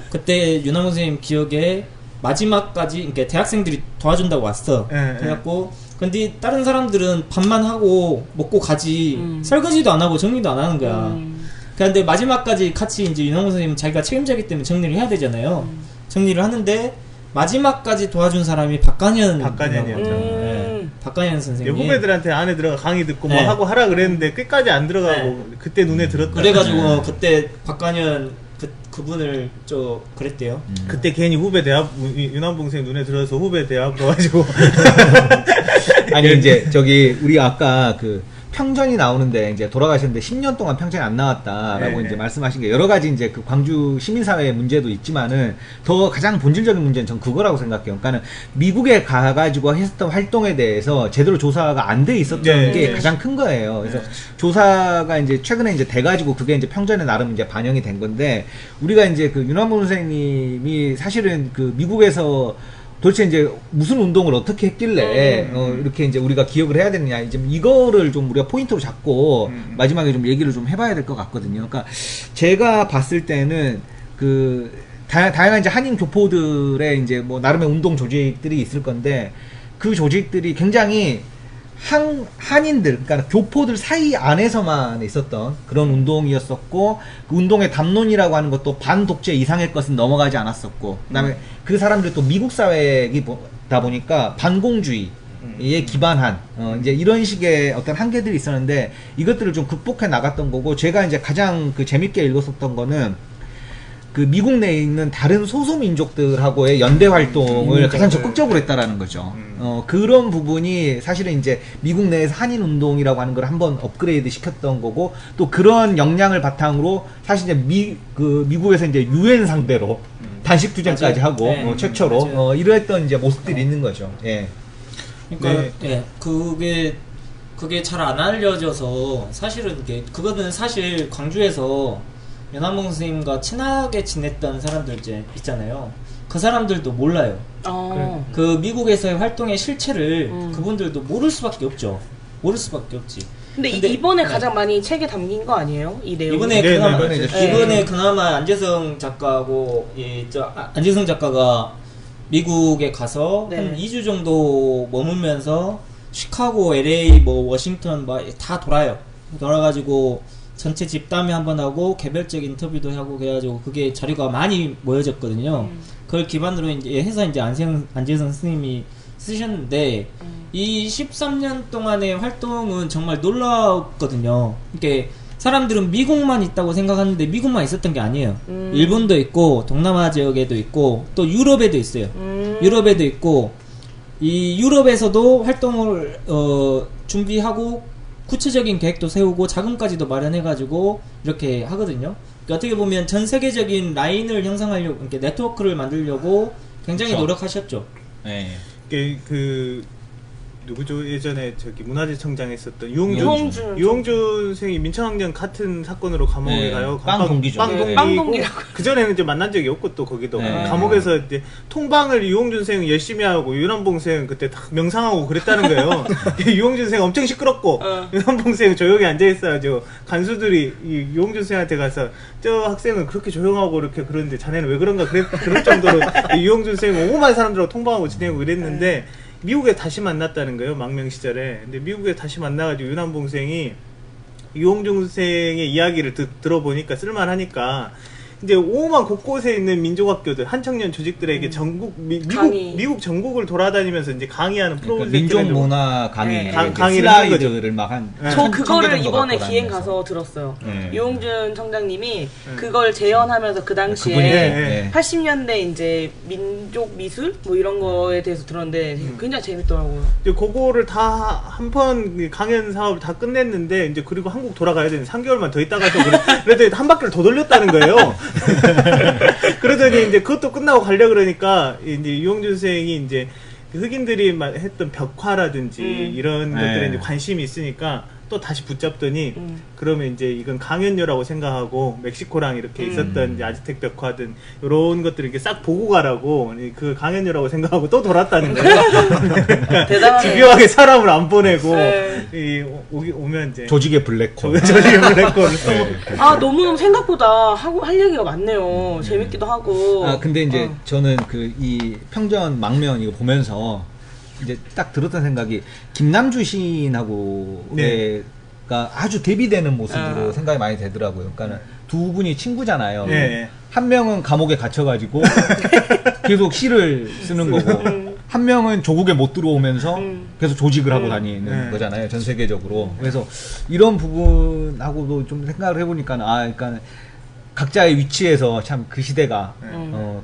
그때 윤하모 선생님 기억에 마지막까지 그러니까 대학생들이 도와준다고 왔어. 그래갖고 근데 다른 사람들은 밥만 하고 먹고 가지 설거지도 안 하고 정리도 안 하는 거야. 근데 마지막까지 같이 이제 윤하모 선생님 자기가 책임자이기 때문에 정리를 해야 되잖아요. 정리를 하는데 마지막까지 도와준 사람이 박간현이었죠. 박간현 선생님. 후배들한테 안에 들어가 강의 듣고 뭐 하고 하라 그랬는데 끝까지 안 들어가고 그때 눈에 들었다. 그래가지고 그때 박간현 그분을 좀 그랬대요. 그때 괜히 후배 대학 윤한봉 선생님 눈에 들어서 후배 대학 가가지고 아니 이제 저기 우리 아까 그 평전이 나오는데 이제 돌아가셨는데 10년 동안 평전이 안 나왔다라고 이제 말씀하신 게 여러 가지 이제 그 광주 시민사회의 문제도 있지만은 더 가장 본질적인 문제는 전 그거라고 생각해요. 그러니까는 미국에 가가지고 했었던 활동에 대해서 제대로 조사가 안 돼 있었던 게 가장 큰 거예요. 그래서 조사가 이제 최근에 이제 돼가지고 그게 이제 평전에 나름 이제 반영이 된 건데 우리가 이제 그 윤한봉 선생님이 사실은 그 미국에서 도대체 이제 무슨 운동을 어떻게 했길래 이렇게 이제 우리가 기억을 해야 되느냐 이제 이거를 좀 우리가 포인트로 잡고 마지막에 좀 얘기를 좀 해봐야 될 것 같거든요. 그러니까 제가 봤을 때는 그 다양한 이제 한인 교포들의 이제 뭐 나름의 운동 조직들이 있을 건데 그 조직들이 굉장히 한인들, 그러니까 교포들 사이 안에서만 있었던 그런 운동이었었고, 그 운동의 담론이라고 하는 것도 반독재 이상의 것은 넘어가지 않았었고, 그 다음에 그 사람들이 또 미국 사회이다 보니까 반공주의에 기반한, 이제 이런 식의 어떤 한계들이 있었는데, 이것들을 좀 극복해 나갔던 거고, 제가 이제 가장 그 재밌게 읽었었던 거는, 그 미국 내에 있는 다른 소수민족들하고의 연대 활동을 가장 적극적으로 했다라는 거죠. 그런 부분이 사실은 이제 미국 내에서 한인 운동이라고 하는 걸 한번 업그레이드 시켰던 거고, 또 그런 역량을 바탕으로 사실 이제 미국에서 이제 유엔 상대로 단식 투쟁까지 하고 최초로 이러했던 이제 모습들이 있는 거죠. 예. 그러니까 그게 잘 안 알려져서 사실은 그거는 사실 광주에서 윤한봉 선생님과 친하게 지냈던 사람들 이제 있잖아요. 그 사람들도 몰라요. 그 미국에서의 활동의 실체를 그분들도 모를 수밖에 없죠. 모를 수밖에 없지. 근데 이번에 가장 많이 책에 담긴 거 아니에요? 이 내용. 이번에 그나마 안재성 작가하고 안재성 작가가 미국에 가서 한 2주 정도 머물면서 시카고, LA, 뭐 워싱턴 다 돌아가지고 전체 집담회 한번 하고 개별적 인터뷰도 하고 그래가지고 그게 자료가 많이 모여졌거든요. 그걸 기반으로 이제 해서 이제 안재성 스님이 쓰셨는데 이 13년 동안의 활동은 정말 놀라웠거든요. 이렇게 사람들은 미국만 있다고 생각하는데 미국만 있었던 게 아니에요. 일본도 있고 동남아 지역에도 있고 또 유럽에도 있어요. 유럽에도 있고 이 유럽에서도 활동을 준비하고 구체적인 계획도 세우고 자금까지도 마련해가지고 이렇게 하거든요. 그러니까 어떻게 보면 전 세계적인 라인을 형성하려고, 이렇게 네트워크를 만들려고 굉장히 노력하셨죠. 네. 누구죠? 예전에 저기 문화재청장에 있었던 유홍준 선생이 민청학년 같은 사건으로 감옥에 가요. 빵 동기죠. 빵동기라고. 그 전에는 이제 만난 적이 없고 또 거기도 네. 감옥에서 이제 통방을 유홍준 선생 열심히 하고 윤한봉 선생 그때 다 명상하고 그랬다는 거예요. 유홍준 선생 엄청 시끄럽고 윤한봉 선생 조용히 앉아 있어가지고 간수들이 이 유홍준 선생한테 가서 저 학생은 그렇게 조용하고 이렇게 그러는데 자네는 왜 그런가 그럴 정도로 유홍준 선생은 오만 사람들하고 통방하고 지내고 이랬는데. 미국에 다시 만났다는 거예요, 망명 시절에. 근데 미국에 다시 만나가지고 윤한봉 선생이 유홍준 선생의 이야기를 들어보니까 쓸만하니까 이제 오만 곳곳에 있는 민족학교들, 한청년 조직들에게 전국 미국 전국을 돌아다니면서 이제 강의하는 프로젝트를 민족 문화 강의, 강의를 하는 거죠. 슬라이드를 막 한. 저 그거를 이번에 기행 가서 들었어요. 유홍준 청장님이 그걸 재현하면서 그 당시에 80년대 이제 민족 미술 뭐 이런 거에 대해서 들었는데 굉장히 재밌더라고요. 이제 그거를 다 한 번 강연 사업을 다 끝냈는데 이제 그리고 한국 돌아가야 되는데 3개월만 더 있다가서 그래도 한 바퀴를 더 돌렸다는 거예요. 그러더니 이제 그것도 끝나고 가려 그러니까 이제 유홍준 선생이 이제 흑인들이 했던 벽화라든지 이런 것들에 이제 관심이 있으니까 또 다시 붙잡더니 그러면 이제 이건 강연료라고 생각하고 멕시코랑 이렇게 있었던 이제 아즈텍 벽화든 이런 것들을 이렇게 싹 보고 가라고 그 강연료라고 생각하고 또 돌았다는 거예요. 그러니까 집요하게 사람을 안 보내고 오면 이제 조직의 블랙홀. 조직의 블랙홀. 아 너무 생각보다 할 얘기가 많네요. 재밌기도 하고. 아 근데 이제 저는 그 이 평전 망명 이거 보면서 이제 딱 들었던 생각이 김남주 시인하고가 아주 대비되는 모습으로 생각이 많이 되더라고요. 그러니까 두 분이 친구잖아요. 한 명은 감옥에 갇혀가지고 계속 시를 쓰는 거고 한 명은 조국에 못 들어오면서 계속 조직을 하고 다니는 거잖아요. 전 세계적으로. 그래서 이런 부분하고도 좀 생각을 해보니까 그러니까 각자의 위치에서 참 그 시대가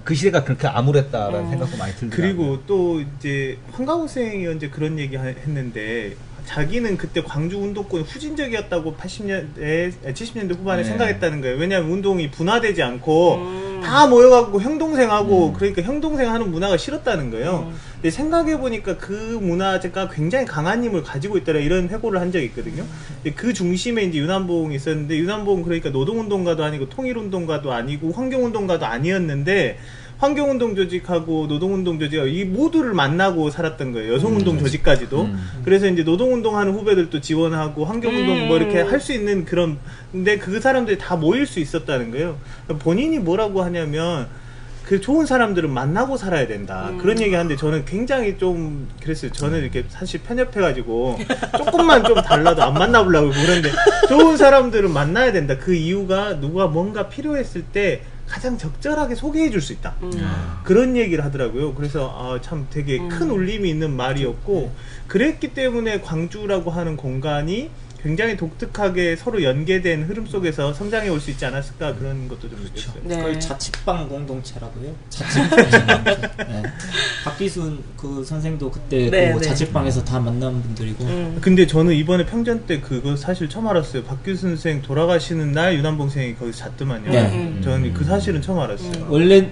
그 시대가 그렇게 암울했다라는 생각도 많이 들더라고요. 그리고 또 이제 황가우 선생이 언제 그런 얘기 했는데 자기는 그때 광주 운동권 후진적이었다고 70년대 후반에 생각했다는 거예요. 왜냐하면 운동이 분화되지 않고 다 모여갖고 형동생하고 그러니까 형동생 하는 문화가 싫었다는 거예요. 근데 생각해보니까 그 문화가 굉장히 강한 힘을 가지고 있더라 이런 회고를 한 적이 있거든요. 근데 그 중심에 이제 윤한봉이 있었는데 윤한봉은 그러니까 노동운동가도 아니고 통일운동가도 아니고 환경운동가도 아니었는데 환경운동 조직하고 노동운동 조직하고 이 모두를 만나고 살았던 거예요. 여성운동 조직까지도. 그래서 이제 노동운동 하는 후배들도 지원하고 환경운동 뭐 이렇게 할 수 있는 그런, 근데 그 사람들이 다 모일 수 있었다는 거예요. 본인이 뭐라고 하냐면, 그 좋은 사람들은 만나고 살아야 된다. 그런 얘기 하는데 저는 굉장히 좀 그랬어요. 저는 이렇게 사실 편협해가지고 조금만 좀 달라도 안 만나보려고 그러는데 좋은 사람들은 만나야 된다. 그 이유가 누가 뭔가 필요했을 때 가장 적절하게 소개해 줄 수 있다. 그런 얘기를 하더라고요. 그래서 참 되게 큰 울림이 있는 말이었고 그랬기 때문에 광주라고 하는 공간이 굉장히 독특하게 서로 연계된 흐름 속에서 성장해 올 수 있지 않았을까 그런 것도 좀 느꼈어요. 네. 거의 자취방 공동체라고요. 자취방. 네. 박기순 그 선생도 그때 그 자취방에서 다 만난 분들이고. 근데 저는 이번에 평전 때 그거 사실 처음 알았어요. 박기순 선생 돌아가시는 날 윤한봉 선생이 거기서 잤더만요. 네. 저는 그 사실은 처음 알았어요. 원래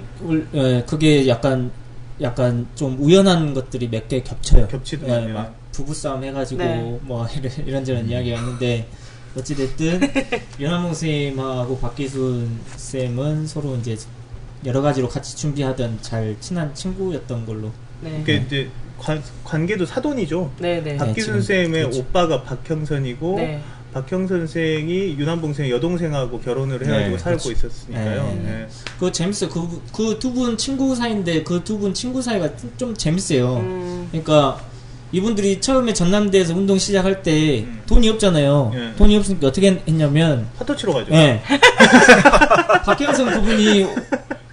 그게 약간 좀 우연한 것들이 몇 개 겹쳐요. 겹치더만요. 네, 막 부부싸움 해가지고 뭐 이런저런 이야기가 있는데 어찌됐든 윤한봉 쌤하고 박기순 쌤은 서로 이제 여러 가지로 같이 준비하던 잘 친한 친구였던 걸로. 그게 이제 관계도 사돈이죠. 네네. 박기순 쌤의 오빠가 박형선이고 박형선 선생이 윤한봉 선생 여동생하고 결혼을 해가지고 살고 있었으니까요. 그거 재밌어요. 그 두 분 친구 사이인데 그 두 분 친구 사이가 좀 재밌어요. 그러니까 이분들이 처음에 전남대에서 운동 시작할 때 돈이 없잖아요. 돈이 없으니까 어떻게 했냐면 화투 치러 가죠. 박형선 그분이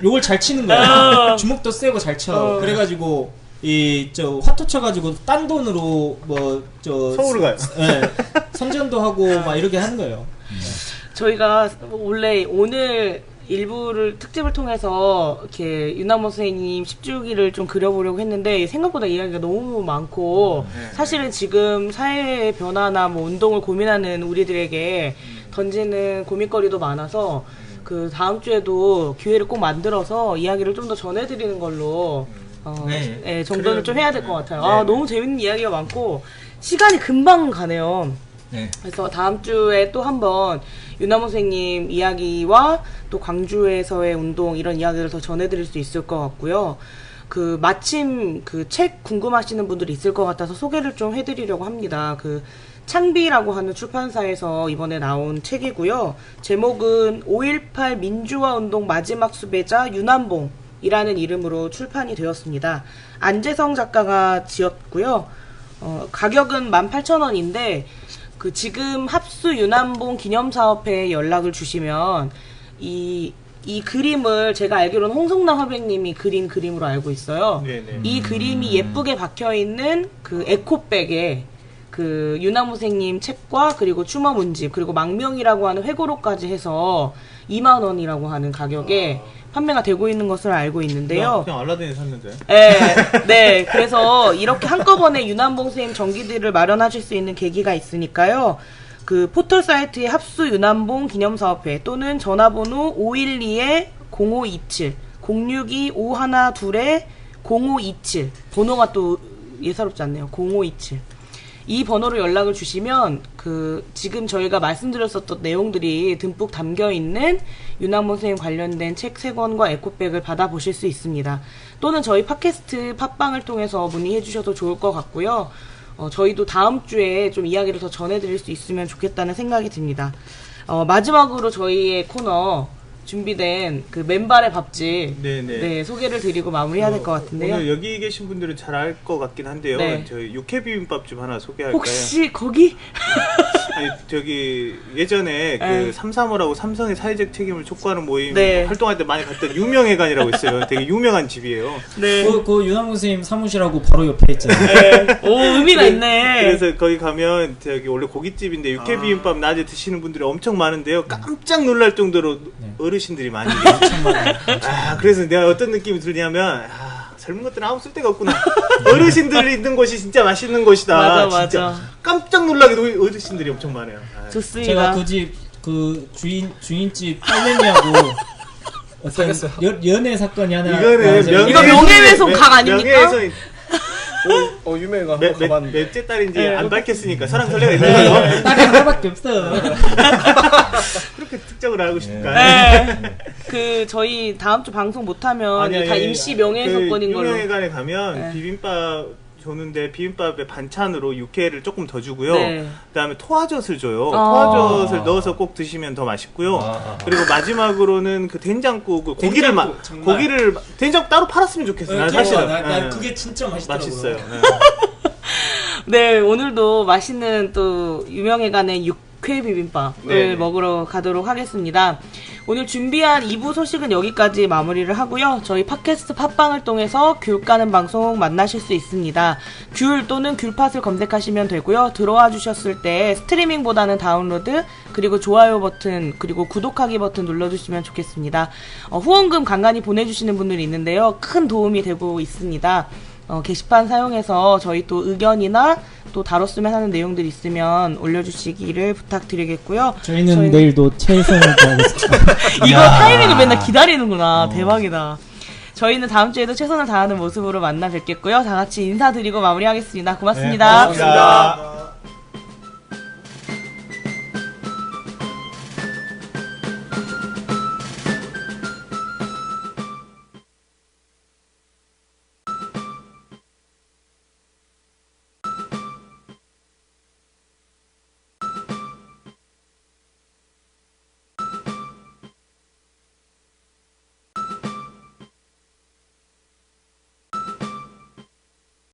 욕을 잘 치는 거야. 주먹도 세고 잘 쳐. 그래가지고 화투 쳐가지고 딴 돈으로 서울을 가요. 선전도 하고 막 이렇게 하는 거예요. 저희가 원래 오늘 일부를 특집을 통해서 이렇게 윤한봉 선생님 10주기를 좀 그려보려고 했는데 생각보다 이야기가 너무 많고 사실은 지금 사회의 변화나 뭐 운동을 고민하는 우리들에게 던지는 고민거리도 많아서 그 다음 주에도 기회를 꼭 만들어서 이야기를 좀 더 전해드리는 걸로 네, 정도는 좀 해야 될 것 같아요. 네. 아, 너무 재밌는 이야기가 많고 시간이 금방 가네요. 네. 그래서 다음 주에 또 한번 윤하모 선생님 이야기와 또 광주에서의 운동 이런 이야기를 더 전해드릴 수 있을 것 같고요. 그 마침 그 책 궁금하시는 분들이 있을 것 같아서 소개를 좀 해드리려고 합니다. 그 창비라고 하는 출판사에서 이번에 나온 책이고요. 제목은 5.18 민주화 운동 마지막 수배자 윤한봉이라는 이름으로 출판이 되었습니다. 안재성 작가가 지었고요. 가격은 18,000원인데 그 지금 합수 윤한봉 기념사업회에 연락을 주시면 이 그림을 제가 알기로는 홍성남 화백님이 그린 그림으로 알고 있어요. 네네. 이 그림이 예쁘게 박혀있는 그 에코백에 그 윤하모 선생님 책과 그리고 추모 문집 그리고 망명이라고 하는 회고록까지 해서 2만 원이라고 하는 가격에 판매가 되고 있는 것을 알고 있는데요. 그냥 알라딘에 샀는데. 네. 그래서 이렇게 한꺼번에 윤한봉 선생님 전기들을 마련하실 수 있는 계기가 있으니까요. 그 포털 사이트의 합수 윤한봉 기념사업회 또는 전화번호 512-0527 062-512-0527 번호가 또 예사롭지 않네요. 0527 이 번호로 연락을 주시면 그 지금 저희가 말씀드렸었던 내용들이 듬뿍 담겨있는 윤한봉 선생님 관련된 책 3권과 에코백을 받아보실 수 있습니다. 또는 저희 팟캐스트 팟빵을 통해서 문의해 주셔도 좋을 것 같고요. 저희도 다음 주에 좀 이야기를 더 전해드릴 수 있으면 좋겠다는 생각이 듭니다. 마지막으로 저희의 코너 준비된 그 맨발의 밥집 네, 소개를 드리고 마무리해야 될 것 같은데요. 오늘 여기 계신 분들은 잘 알 것 같긴 한데요. 네. 저희 육회 비빔밥집 하나 소개할까요? 혹시 거기? 아니 저기 예전에 그 삼삼오라고 삼성의 사회적 책임을 촉구하는 모임 네. 활동할 때 많이 갔던 유명회관이라고 있어요. 되게 유명한 집이에요. 네. 그 윤한봉 선생님 사무실하고 바로 옆에 있잖아요. 네. 오, 의미가 있네. 그래서 거기 가면 저기 원래 고깃집인데 육회 비빔밥 낮에 드시는 분들이 엄청 많은데요. 깜짝 놀랄 정도로 어르신들이 많이 계세요. 그래서 내가 어떤 느낌이 들냐면 젊은 것들은 아무 쓸데가 없구나. 어르신들이 있는 곳이 진짜 맛있는 곳이다. 맞아. 진짜 깜짝 놀라게도 어르신들이 엄청 많아요. 좋습니다. 제가 그 집 그 주인집 딸내미하고 어떤 연애 사건이 하나 이거는 이거 명예훼손 각 아닙니까? 명예훼손 유명해가 한번 가봤는데 몇째 딸인지 안 밝혔으니까 사랑 설레가 있는 거죠. 딸이 하나밖에 없어. 그렇게 특정을 알고 싶을까? 네. 그 저희 다음 주 방송 못하면 다 임시 명예훼손권인 걸로. 유명회관에 가면 비빔밥 줬는데 비빔밥에 반찬으로 육회를 조금 더 주고요. 그다음에 토화젓을 줘요. 토화젓을 넣어서 꼭 드시면 더 맛있고요. 그리고 마지막으로는 그 된장국 그 고기를 된장 따로 팔았으면 좋겠어요. 사실은 나 그게 진짜 맛있더라고요. 맛있어요. 네, 오늘도 맛있는 또 유명회관의 육회 비빔밥을 먹으러 가도록 하겠습니다. 오늘 준비한 2부 소식은 여기까지 마무리를 하고요. 저희 팟캐스트 팟빵을 통해서 귤 까는 방송 만나실 수 있습니다. 귤 또는 귤팟을 검색하시면 되고요. 들어와 주셨을 때 스트리밍보다는 다운로드 그리고 좋아요 버튼 그리고 구독하기 버튼 눌러주시면 좋겠습니다. 후원금 간간히 보내주시는 분들이 있는데요. 큰 도움이 되고 있습니다. 게시판 사용해서 저희 또 의견이나 또 다뤘으면 하는 내용들 있으면 올려주시기를 부탁드리겠고요. 저희는 내일도 최선을 다하겠습니다. 이거 타이밍을 맨날 기다리는구나. 대박이다. 저희는 다음 주에도 최선을 다하는 모습으로 만나 뵙겠고요. 다 같이 인사드리고 마무리하겠습니다. 고맙습니다. 고맙습니다.